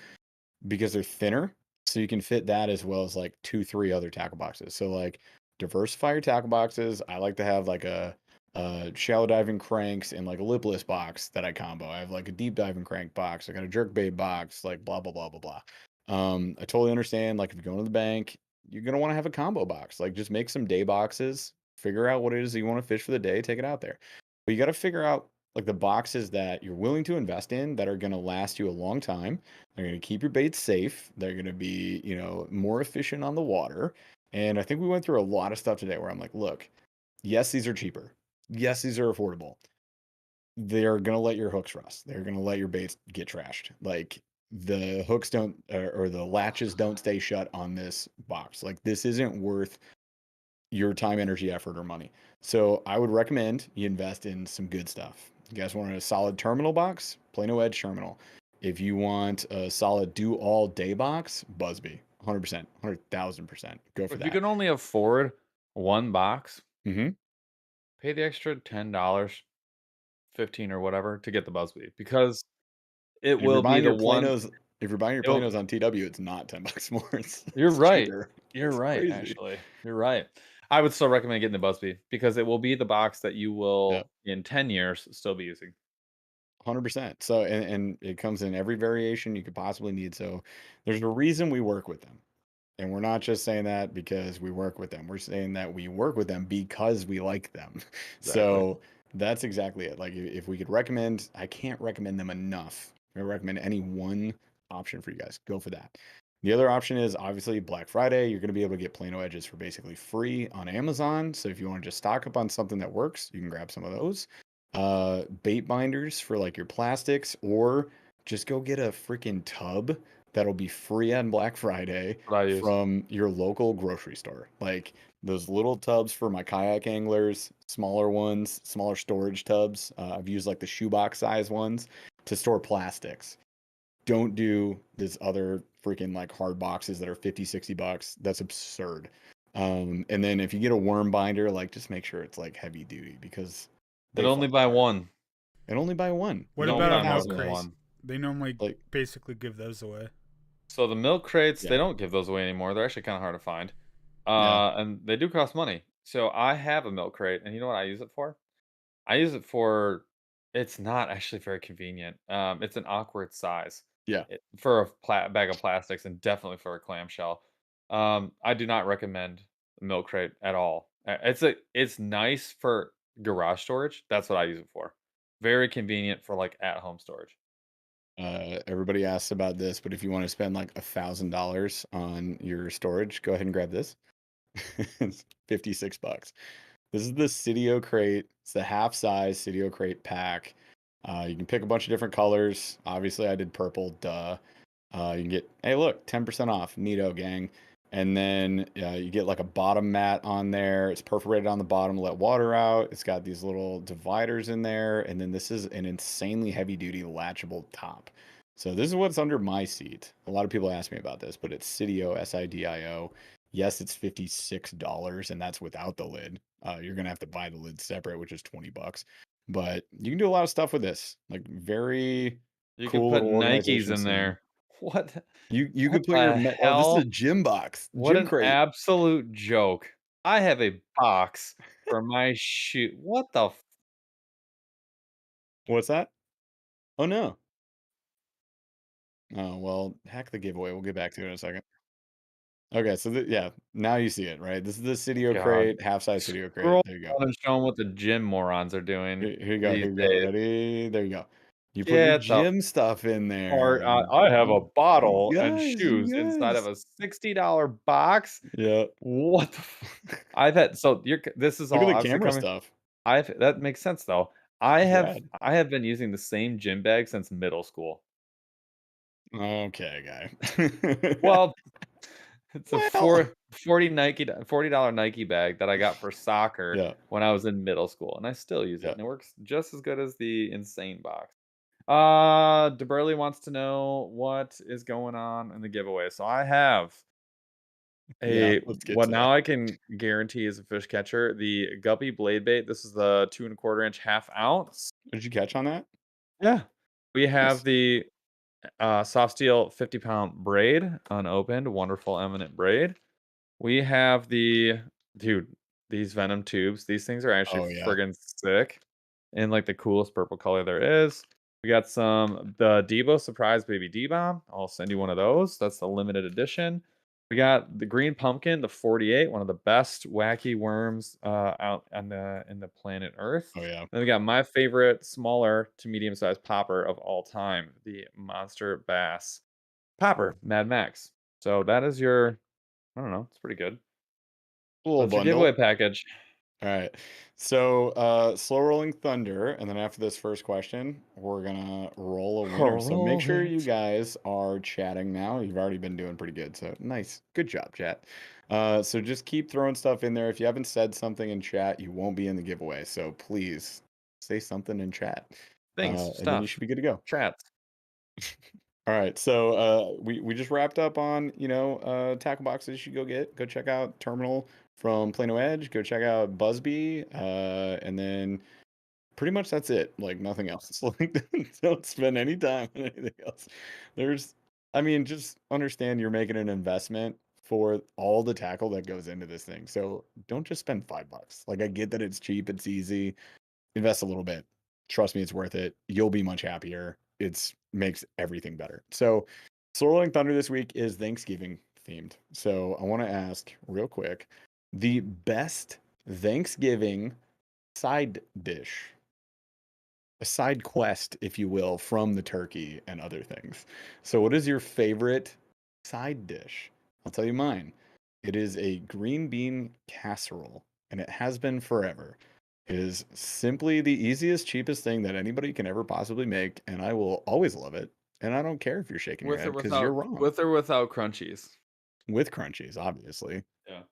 because they're thinner, so you can fit that as well as like 2, 3 other tackle boxes. So like diversify your tackle boxes. I like to have like a shallow diving cranks and like a lipless box that I combo. I have like a deep diving crank box. I got a jerk bait box, like blah blah blah blah blah. I totally understand. Like if you're going to the bank, you're gonna want to have a combo box. Like just make some day boxes. Figure out what it is that you want to fish for the day. Take it out there. But you got to figure out like the boxes that you're willing to invest in that are going to last you a long time. They're going to keep your baits safe. They're going to be, more efficient on the water. And I think we went through a lot of stuff today where I'm like, look, yes, these are cheaper. Yes, these are affordable. They're going to let your hooks rust. They're going to let your baits get trashed. Like the hooks or the latches don't stay shut on this box. Like this isn't worth, your time, energy, effort, or money. So I would recommend you invest in some good stuff. You guys want a solid terminal box? Plano Edge Terminal. If you want a solid do all day box, Busby. 100%, 100,000%. Go for If you that. can only afford one box, Mm-hmm. pay the extra $10, 15 or whatever to get the Busby because it If you're will be buying the your one. Planos, if you're buying your It'll, Planos on TW, it's not $10 more. you're It's right. cheaper. You're It's right, crazy. actually. You're right. I would still recommend getting the Busby because it will be the box that you Yeah. will, in 10 years, still be using. 100%. So, and it comes in every variation you could possibly need. So, there's a reason we work with them. And we're not just saying that because we work with them. We're saying that we work with them because we like them. Exactly. So, that's exactly it. Like, if we could recommend, I can't recommend them enough. I recommend any one option for you guys. Go for that. The other option is obviously Black Friday. You're going to be able to get Plano Edges for basically free on Amazon. So, if you want to just stock up on something that works, you can grab some of those. Bait binders for like your plastics, or just go get a freaking tub that'll be free on Black Friday What I use. from your local grocery store. Like those little tubs for my kayak anglers, smaller ones, smaller storage tubs. I've used like the shoebox size ones to store plastics. Don't do this other freaking like hard boxes that are 50, $60. That's absurd. And then if you get a worm binder, like just make sure it's like heavy duty because And they only fall buy apart. one. And only buy one. What You don't Don't about need a buy more milk thousands. than crate? one. They normally Like, basically give those away. So the milk crates, they yeah, don't give those away anymore. They're actually kind of hard to find. yeah. And they do cost money. So I have a milk crate, and you know what I use it for? I use it for it's not actually very convenient. It's an awkward size Yeah. for a bag of plastics and definitely for a clamshell. I do not recommend a milk crate at all. It's nice for garage storage. That's what I use it for. Very convenient for like at home storage. Everybody asks about this, but if you want to spend like $1,000 on your storage, go ahead and grab this. It's $56. This is the Cydio crate. It's the half size Cydio crate pack. You can pick a bunch of different colors. Obviously, I did purple, duh. You can get, hey, look, 10% off. Neato, gang. And then you get like a bottom mat on there. It's perforated on the bottom to let water out. It's got these little dividers in there. And then this is an insanely heavy duty latchable top. So this is what's under my seat. A lot of people ask me about this, but it's Cydio, Sidio. Yes, it's $56, and that's without the lid. You're gonna have to buy the lid separate, which is $20. But you can do a lot of stuff with this. Like very You can cool put little Nikes organization in system. there. What? You What could put your the oh, this is a hell? gym box, What gym an crate. absolute joke. I have a box for my shoe. What the What's that? Oh no. Oh well, hack the giveaway. We'll get back to it in a second. Okay, so yeah, now you see it, right? This is the Cydio God. crate, half size Cydio crate. Scroll There you go. down and show 'em what the gym morons are doing Here you go. these Here you go. days. Ready? There you go. You put your Get the gym stuff in there. part I have a You bottle and guys, you shoes inside of guys. a $60 box. Yeah. What the I've had so you're this is Look at all the obviously camera coming stuff. I've that makes sense though. I It's have rad. I have been using the same gym bag since middle school. Okay, guy. Well, it's a Well, 40 Nike $40 Nike bag that I got for soccer yeah, when I was in middle school, and I still use it, yeah, and it works just as good as the insane box. DeBurley wants to know what is going on in the giveaway. So I have yeah. a Let's get what to that. now I can guarantee is a fish catcher, the Guppy Blade Bait. This is the 2¼ inch half ounce. Did you catch on that? Yeah. We have Nice. the soft steel 50-pound braid, unopened, wonderful eminent braid. We have dude, these venom tubes. These things are actually Oh yeah. friggin' sick in like the coolest purple color there is. We got the Debo Surprise Baby D-Bomb. I'll send you one of those. That's the limited edition. We got the Green Pumpkin, the 48, one of the best wacky worms out on in the planet Earth. Oh yeah. Then we got my favorite smaller to medium sized popper of all time, the Monster Bass Popper, Mad Max. So that is your, I don't know, it's pretty good. A little That's your giveaway bundle. package. All right. So slow rolling thunder, and then after this first question, we're gonna roll a winner. So make Roll sure you it. guys are chatting now. You've already been doing pretty good. So nice. Good job, chat. So just keep throwing stuff in there. If you haven't said something in chat, you won't be in the giveaway. So please say something in chat, Things, and then you stuff, should be good to go. chats. All right, so we just wrapped up on tackle boxes you should go check out Terminal from Plano Edge. Go check out Busby, and then pretty much that's it. Like nothing else. Like don't spend any time on anything else. I mean, just understand you're making an investment for all the tackle that goes into this thing. So don't just spend $5. Like I get that it's cheap, it's easy. Invest a little bit. Trust me, it's worth it. You'll be much happier. It's makes everything better. So Solar Rolling Thunder this week is Thanksgiving themed. So I want to ask real quick the best Thanksgiving side dish, a side quest, if you will, from the turkey and other things. So, what is your favorite side dish? I'll tell you mine. It is a green bean casserole, and it has been forever. It is simply the easiest, cheapest thing that anybody can ever possibly make, and I will always love it. And I don't care if you're shaking your With or head because you're without wrong. with or without crunchies. With crunchies, obviously. Yeah.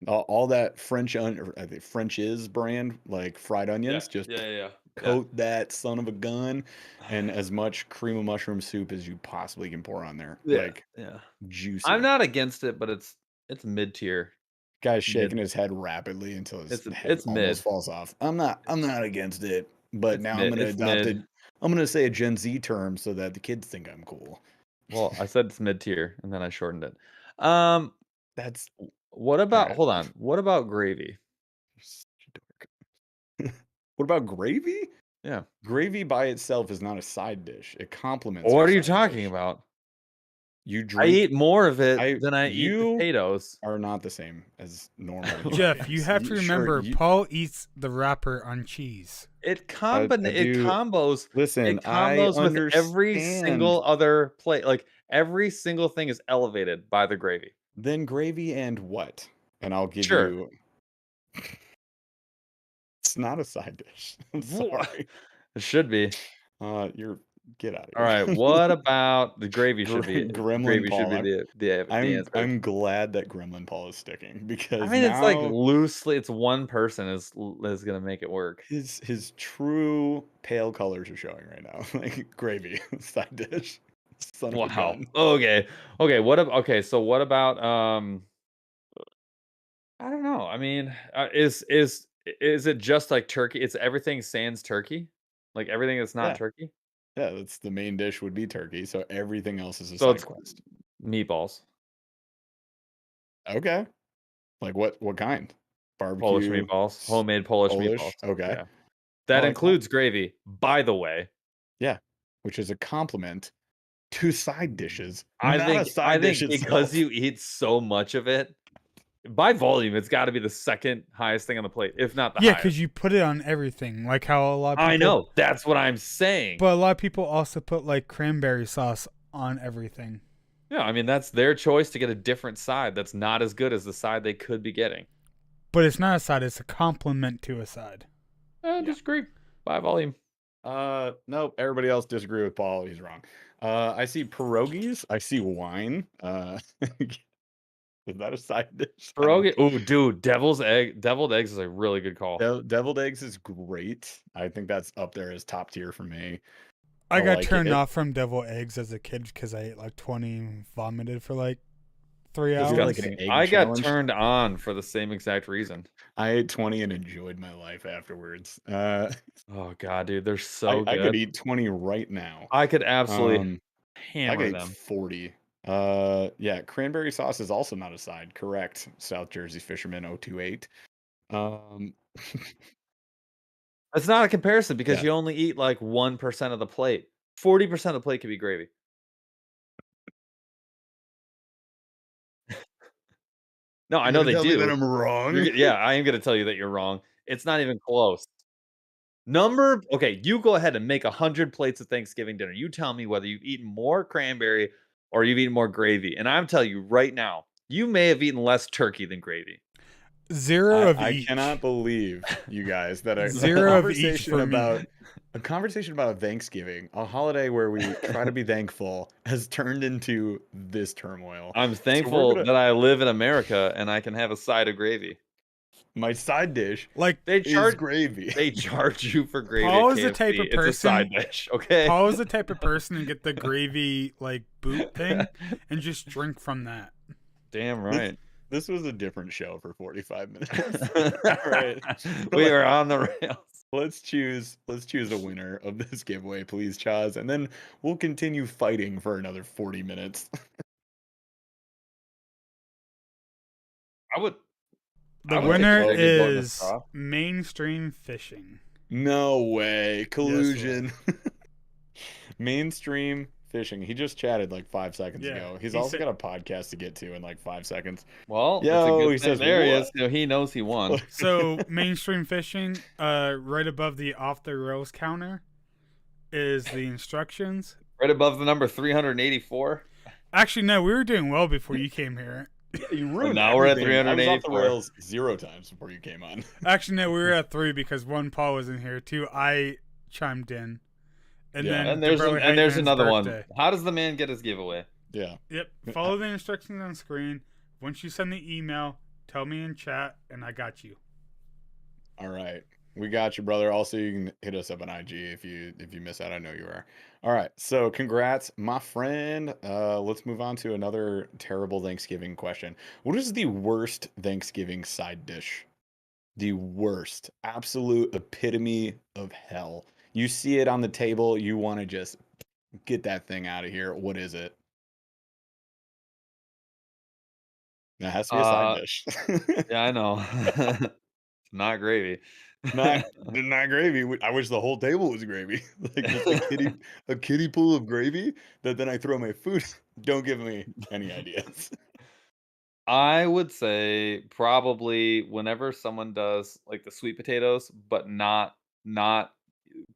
All that French's brand, like fried onions, just Yeah. coat that son of a gun, and as much cream of mushroom soup as you possibly can pour on there. Yeah. Like Yeah. juicy. I'm not against it, but it's mid tier. Guy's Mid. shaking his head rapidly until his head It's almost mid. falls off. I'm not against it, but It's now I'm mid. gonna It's adopt mid. it. I'm gonna say a Gen Z term so that the kids think I'm cool. Well, I said it's mid tier, and then I shortened it. Um, That's what all about? right. Hold on. What about gravy? You're such a dork. What about gravy? Yeah. Gravy by itself is not a side dish. It complements your What are you side talking dish. about? You I drink. eat more of it than I eat You potatoes. are not the same as normal human Jeff, you beings. have to Sure, remember, Paul eats the wrapper on cheese. It I it do. combos. Listen, It I combos with every understand. single other plate. Like every single thing is elevated by the gravy. Then gravy and what? And I'll give Sure. you. It's not a side dish. I'm Wha- sorry. It should be. You're get out All of right. here. What about the gravy? Should be Gremlin gravy. Should Paul. be the answer. I'm glad that Gremlin Paul is sticking I because mean, it's like now loosely. It's one person is gonna make it work. his true pale colors are showing right now. Like gravy side dish. Son of a Wow. gun. Okay. Okay. Okay. So what about I don't know. I mean, is it just like turkey? It's everything sans turkey, like everything that's not Yeah. turkey. Yeah, that's the main dish would be turkey, so everything else is a So side it's quest. meatballs, Okay. Like what kind? Polish Barbecue, meatballs, homemade Polish meatballs. Polish? Okay. Yeah, I that like that. includes gravy. By the way, Yeah. Which is a compliment to side dishes, I not a think side dish because itself. you eat so much of it, by volume, it's got to be the second highest thing on the plate, if not the Yeah, highest. because you put it on everything, like how a lot of people. I know. That's what I'm saying. But a lot of people also put like cranberry sauce on everything. Yeah, I mean that's their choice to get a different side that's not as good as the side they could be getting. But it's not a side; it's a complement to a side. I disagree. By volume. Nope. Everybody else disagree with Paul. He's wrong. I see pierogies. I see wine. Is that a side dish? Pierogi. Oh, dude, deviled eggs is a really good call. Deviled eggs is great. I think that's up there as top tier for me. I got like turned it. off from deviled eggs as a kid because I ate like 20 and vomited for like 3 Is hours. it like an egg I got challenge? turned on for the same exact reason. I ate 20 and enjoyed my life afterwards. Oh god, dude, they're so I could good. eat 20 right now. I could absolutely I hammer could eat them. 40. Yeah, cranberry sauce is also not a side. Correct. South Jersey Fisherman 028. Um, It's not a comparison because Yeah. you only eat like 1% of the plate. 40% of the plate could be gravy. No, I you're know gonna they tell me that do. I'm wrong. Yeah, I am gonna tell you that you're wrong. It's not even close. Okay, you go ahead and make 100 plates of Thanksgiving dinner. You tell me whether you've eaten more cranberry or you've eaten more gravy. And I'm telling you right now, you may have eaten less turkey than gravy. 0 of I each. cannot believe you guys that a 0 of each conversation for me. about a conversation about Thanksgiving, a holiday where we try to be thankful, has turned into this turmoil. I'm So we're thankful gonna that I live in America and I can have a side of gravy. my side dish Like, They is charge gravy. they charge you for gravy Paul at is the type KFC. of It's a side person. dish, okay? Paul is the type of person to get the gravy like boot thing and just drink from that. Damn This right. this was a different show for 45 minutes. All right. We are on the rails. Let's choose a winner of this giveaway, please, Chaz, and then we'll continue fighting for another 40 minutes. I would The would take the winner chicken goat and the is straw. mainstream fishing. No way. way. Collusion. Mainstream fishing. He just chatted like 5 seconds Yeah, ago. He's he also said- got a podcast to get to in like 5 seconds. Well, it's a Yo, good he thing. says, There he "What?" is. He knows he won. So mainstream fishing, right above the off the rails counter, is the instructions. Right above the number 384. Actually, no, we were doing well before you came here. You ruined now we're at everything. I was off the 384. rails 0 times before you came on. Actually, no, we were at 3 because one Paul was in here, 2 I chimed in, and Yeah. then And the there's Burley and there's Hype Man's another birthday. one. How does the man get his giveaway? Yeah. Yep. Follow the instructions on screen. Once you send the email, tell me in chat, and I got you. All right. We got you, brother. Also, you can hit us up on IG if you miss out. I know you are. All right. So congrats, my friend. Let's move on to another terrible Thanksgiving question. What is the worst Thanksgiving side dish? The worst. Absolute epitome of hell. You see it on the table, you want to just get that thing out of here. What is it? That has to be a side dish. Yeah, I know. Not gravy. Not gravy. I wish the whole table was gravy. Like just a kiddie pool of gravy that then I throw my food. Don't give me any ideas. I would say probably whenever someone does like the sweet potatoes, but not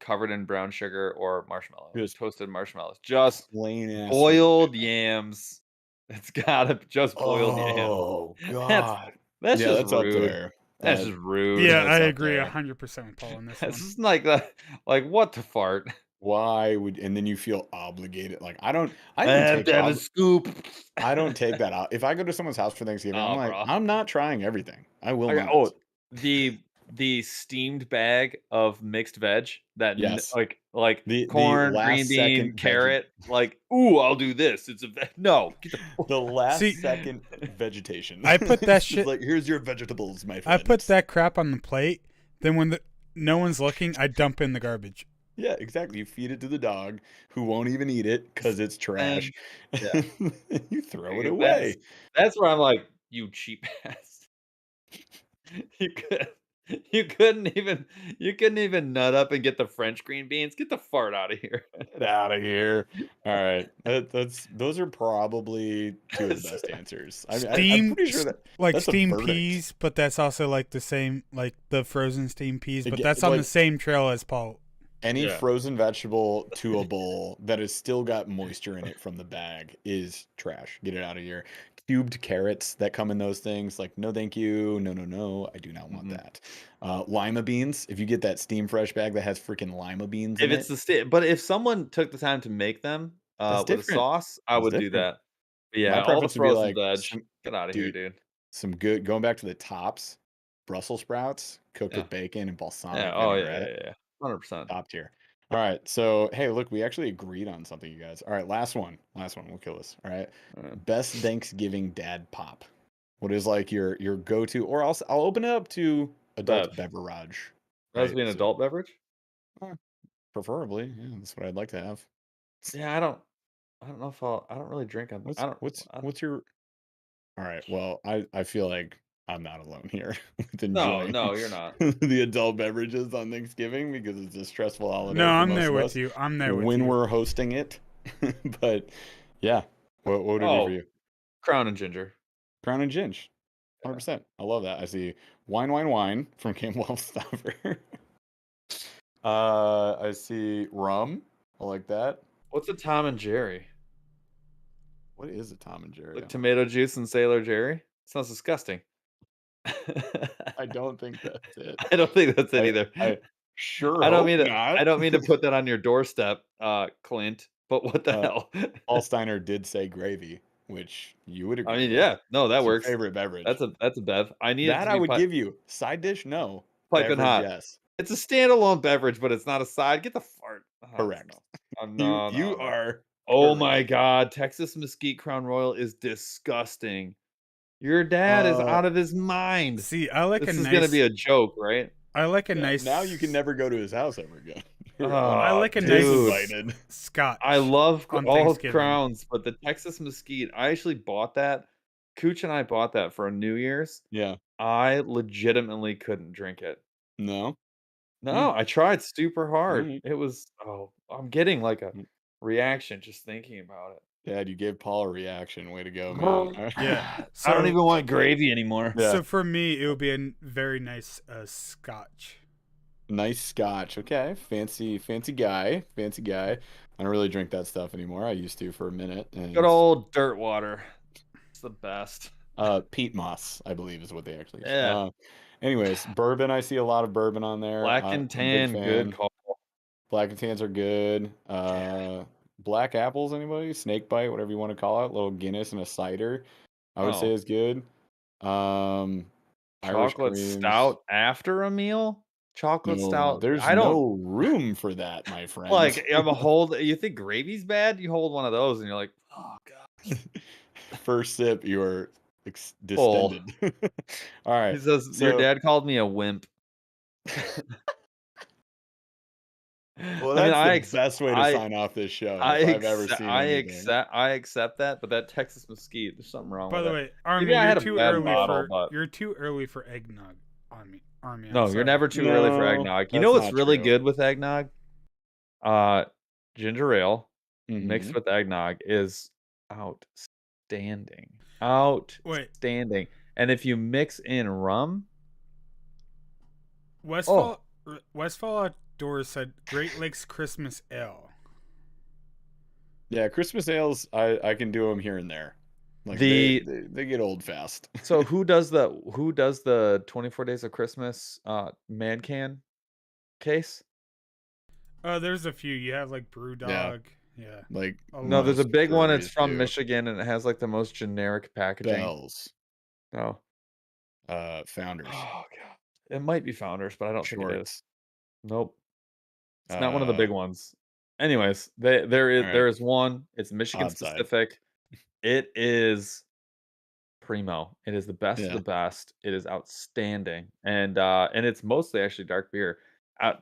covered in brown sugar or marshmallow, Just toasted marshmallows, just plain ass sweet boiled potato. yams. It's gotta just boiled yams. Oh That's God. that's Yeah, just that's up rude. there. That's That just rude. Yeah, I that's up agree there. 100% with Paul on this one. It's just like that. Like what the fart? Why would and then you feel obligated? Like I don't I even have take to have a scoop. I don't take that out. If I go to someone's house for Thanksgiving, I'm Oh, like, bro. I'm not trying everything. I will I got, not. the steamed bag of mixed veg that Yes. like The corn, green last bean, second carrot. Like, ooh, I'll do this. It's a no. Get the the last See, second vegetation. I put that It's just shit- like here's your vegetables, my I friend. put that crap on the plate. Then when no one's looking, I dump in the garbage. Yeah, exactly. You feed it to the dog who won't even eat it because it's trash. yeah. You throw it That's away. that's where I'm like, you cheap ass. You could you couldn't even nut up and get the French green beans. Get the fart out of here. Get out of here. All right. Those are probably two of the best answers. I'm Steam, pretty sure that like that's a steamed verdict. peas, but that's also like the same, like the frozen steamed peas, but Again, that's on like- the same trail as Paul. Any Yeah. frozen vegetable to a bowl that has still got moisture in it from the bag is trash. Get it out of here. Cubed carrots that come in those things, like no thank you, no, I do not want that. Lima beans, if you get that steam fresh bag that has freaking lima beans If in it's it, the but if someone took the time to make them that's with a different. sauce, I That's would do different. that. But yeah, My all the preference would be frozen like veg. Get out of here, dude, dude. some good going back to the tops, Brussels sprouts cooked Yeah. with bacon and Yeah. balsamic Oh vinaigrette. yeah. 100%. Top tier. All right. So, hey, look, we actually agreed on something, you guys. All right. Last one. Last one. We'll kill this. All right. Best Thanksgiving dad pop. What is like your go to? Or I'll open it up to adult Bev. beverage. That Right? be an So, adult beverage? preferably. Yeah, that's what I'd like to have. Yeah, I don't know if I don't really drink on. I don't. What's your? All right. Well, I feel like I'm not alone here with No, enjoying no, you're not. the adult beverages on Thanksgiving because it's a stressful holiday No, for I'm most there of with us you. I'm there with when you. we're hosting it. But yeah, what would it be for Oh, you? Crown and Ginger. Crown and Ginge, 100%. I love that. I see wine from Campbell Stuffer. I see rum. I like that. What's a Tom and Jerry? What is a Tom and Jerry? Like tomato juice and Sailor Jerry? Sounds disgusting. I don't think that's it. I don't think that's it either. I sure I don't hope mean to not. I don't mean to put that on your doorstep, Clint, but what the Uh, hell? Paul Steiner did say gravy, which you would I agree mean, with. yeah, no, that It's your works. favorite beverage. That's a bev. I need it That to I be would give you. Side dish, no. piping Beverage, hot. yes. It's a standalone beverage, but it's not a side. Get the fart. Correct. No. Oh, You no, you no, no. are Oh correct. my god, Texas Mesquite Crown Royal is disgusting. Your dad is Uh, out of his mind. See, I like a This is gonna be nice. a joke, right? I like a yeah, nice. now you can never go to his house ever again. You're I Oh, like a nice dude. disinvited. Scotch. I love on all Thanksgiving. crowns, but the Texas Mesquite, I actually bought that. Cooch and I bought that for a New Year's. Yeah. I legitimately couldn't drink it. No. No, I tried super hard. Alright. It was I'm getting like a Mm. reaction just thinking about Dad, you gave Paul a reaction. Way to go, man. it. Alright. Yeah. I don't So- even want gravy anymore. Yeah. So for me, it would be a very nice Scotch. Nice scotch. Okay. Fancy guy. Fancy guy. I don't really drink that stuff anymore. I used to for a minute. And Good old dirt water. It's the best. peat moss, I believe, is what they actually say. Yeah. Anyways, bourbon. I see a lot of bourbon on there. Black I'm and a big tan, good fan. call. Black and tans are good. Black apples, anybody? Snake bite, whatever you want to call it. Little Guinness and a cider, I would say Oh. is good. Irish Chocolate creams. stout after a meal? Chocolate No, stout. there's I don't no room for that, my friend. like I'm a hold you think gravy's bad? You hold one of those and you're like, oh god. First sip, you're Full. distended. All right. He says your so- dad called me a wimp. Well, I mean, that's the best way to I- sign off this show I if I've ever accept, seen I anything. accept that, but that Texas Mesquite, there's something wrong By with the it. way, Army, Maybe I you're had a too bad early bottle, for but- you're too early for eggnog. Army. I'm No, you're sorry. never too early for No, eggnog. You that's know what's not really true. good with eggnog? Ginger ale mixed Mhm. with eggnog is outstanding. Wait. Outstanding. And if you mix in rum, Westfall Outdoors said Great Lakes Christmas Ale. Yeah, Christmas ales, I can do them here and there. Like they get old fast. so who does the 24 Days of Christmas man can case? There's a few. You have like Brewdog. Yeah. Like No, there's a most big one. It's breweries from do. Michigan and it has like the most generic packaging. Bells, No. Founders, Oh god. It might be Founders, but I don't think it is. Shorts. Nope. It's not one of the big ones. Anyways, there Alright. is one. It's Michigan Odd side. specific. It is primo. It is the best of Yeah. the best. It is outstanding, and it's mostly actually dark beer.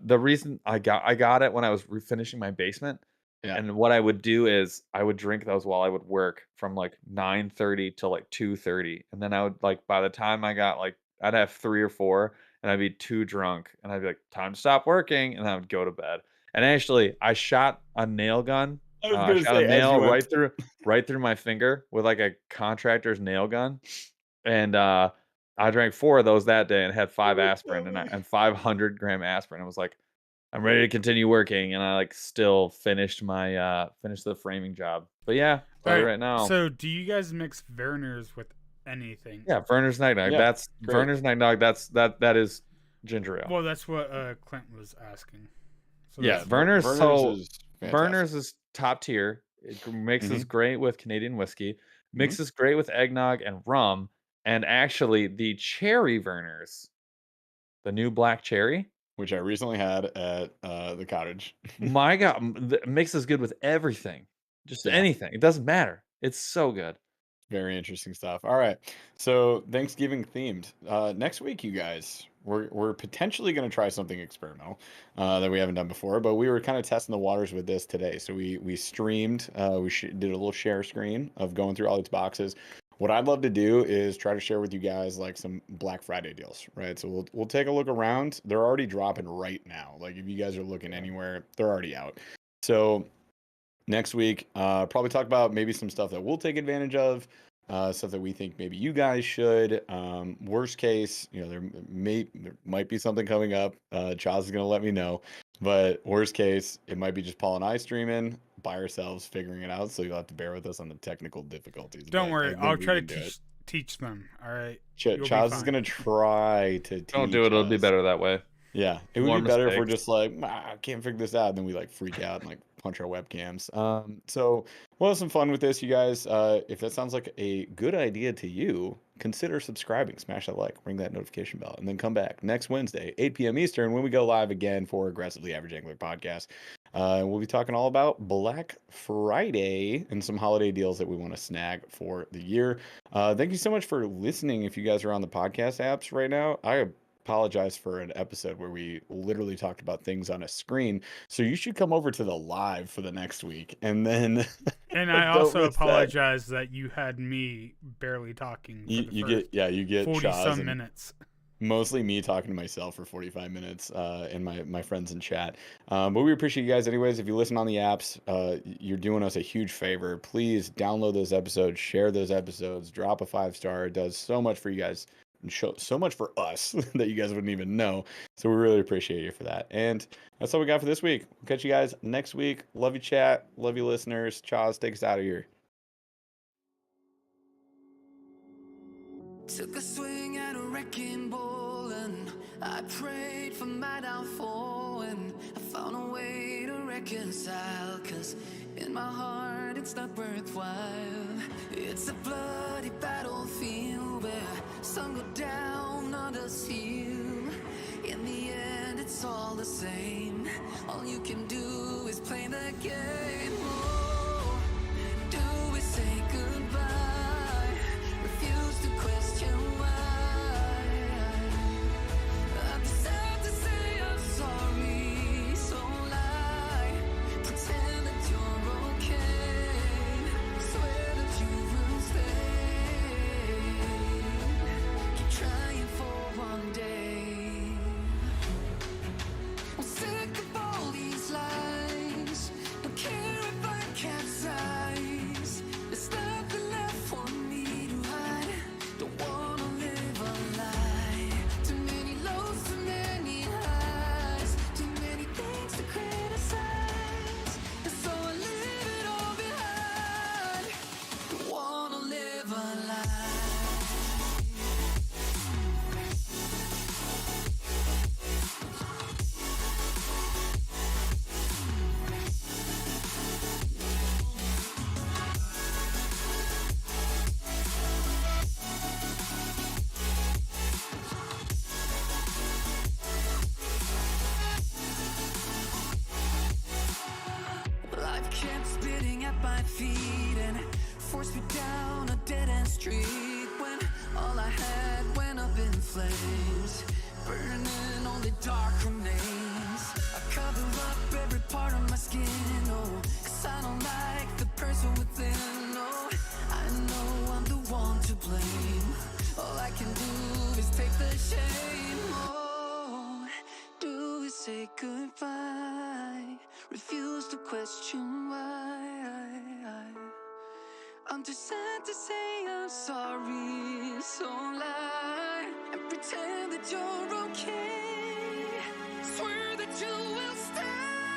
The reason I got it when I was refinishing my basement, Yeah. and what I would do is I would drink those while I would work from like 9:30 to like 2:30, and then I would like by the time I got like I'd have 3 or 4, and I'd be too drunk, and I'd be like time to stop working, and I would go to bed. And actually, I shot a nail gun. I was I gonna shot say, a as nail you went- right through my finger with like a contractor's nail gun, and I drank 4 of those that day and had 5 aspirin and 500-gram aspirin. I was like, I'm ready to continue working, and I like still finished my finished the framing job. But yeah, tell you Alright, right now. So, do you guys mix Verner's with anything? Yeah, Verner's Night Dog. Yeah, That's great. Verner's Night Dog. That is ginger ale. Well, that's what Clint was asking. So Yeah, that's- Verner's Verner's so is fantastic. Verner's is top tier. It mixes great with Canadian whiskey. Mixes great with eggnog and rum. And actually, the cherry Verner's, the new black cherry, which I recently had at the cottage. my God, mixes good with everything. Just Yeah. anything. It doesn't matter. It's so good. Very interesting stuff. All right, so Thanksgiving themed. Next week, you guys, we're potentially going to try something experimental that we haven't done before, but we were kind of testing the waters with this today. So we streamed. We did a little share screen of going through all these boxes. What I'd love to do is try to share with you guys like some Black Friday deals, right? So we'll take a look around. They're already dropping right now. Like if you guys are looking anywhere, they're already out. So next week, probably talk about maybe some stuff that we'll take advantage of, stuff that we think maybe you guys should. Worst case, there might be something coming up. Chaz is gonna let me know, but worst case, it might be just Paul and I streaming by ourselves, figuring it out. So you'll have to bear with us on the technical difficulties. Don't but I worry, think I'll we try to can do it. teach them. All right. You'll be Chaz is fine. gonna try to teach Don't do it. It'll be us. better that way. Yeah, it would More be better if we're mistakes. just like, I can't figure this out, and then we like freak out and like punch our webcams. So we'll have some fun with this, you guys. If that sounds like a good idea to you, consider subscribing, smash that like, ring that notification bell, and then come back next Wednesday, 8 p.m. Eastern, when we go live again for Aggressively Average Angler podcast. We'll be talking all about Black Friday and some holiday deals that we want to snag for the year. Thank you so much for listening. If you guys are on the podcast apps right now, I apologize for an episode where we literally talked about things on a screen. So you should come over to the live for the next week, and then And I don't also miss that. apologize that you had me barely talking for the You first you get 40 Chaz some and minutes. mostly me talking to myself for 45 minutes and my friends in chat. But we appreciate you guys anyways. If you listen on the apps, you're doing us a huge favor. Please download those episodes, share those episodes, drop a 5-star. It does so much for you guys and show so much for us that you guys wouldn't even know. So we really appreciate you for that. And that's all we got for this week. We'll catch you guys next week. Love you, chat. Love you, listeners. Chaz, take us out of here. Took a swing at a wrecking ball and I prayed for my downfall, and I found a way to reconcile, 'cause in my heart it's not worthwhile. It's a bloody battlefield where some go down, others heal. In the end it's all the same. All you can do is play the game. Oh, do we say goodbye? Refuse to question why. I'm sad to say I'm sorry, so lie. Pretend that you're okay. Swear that you will stay. Keep trying for one day. I'm sick of all these lies. Don't care if I capsize. There's nothing left for me to hide. Don't wanna live a lie. Too many lows, too many highs. Too many things to criticize. And so I leave it all behind. Don't wanna live a lie. Life kept spitting at my feet and forced me down a dead-end street, when all I had went up in flames, burning only dark remains. I cover up every part of my skin, oh, 'cause I don't like the person within. Oh, I know I'm the one to blame. All I can do is take the shame. Oh, do we say goodbye? Refuse to question why. I'm too sad to say I'm sorry, so lie and pretend that you're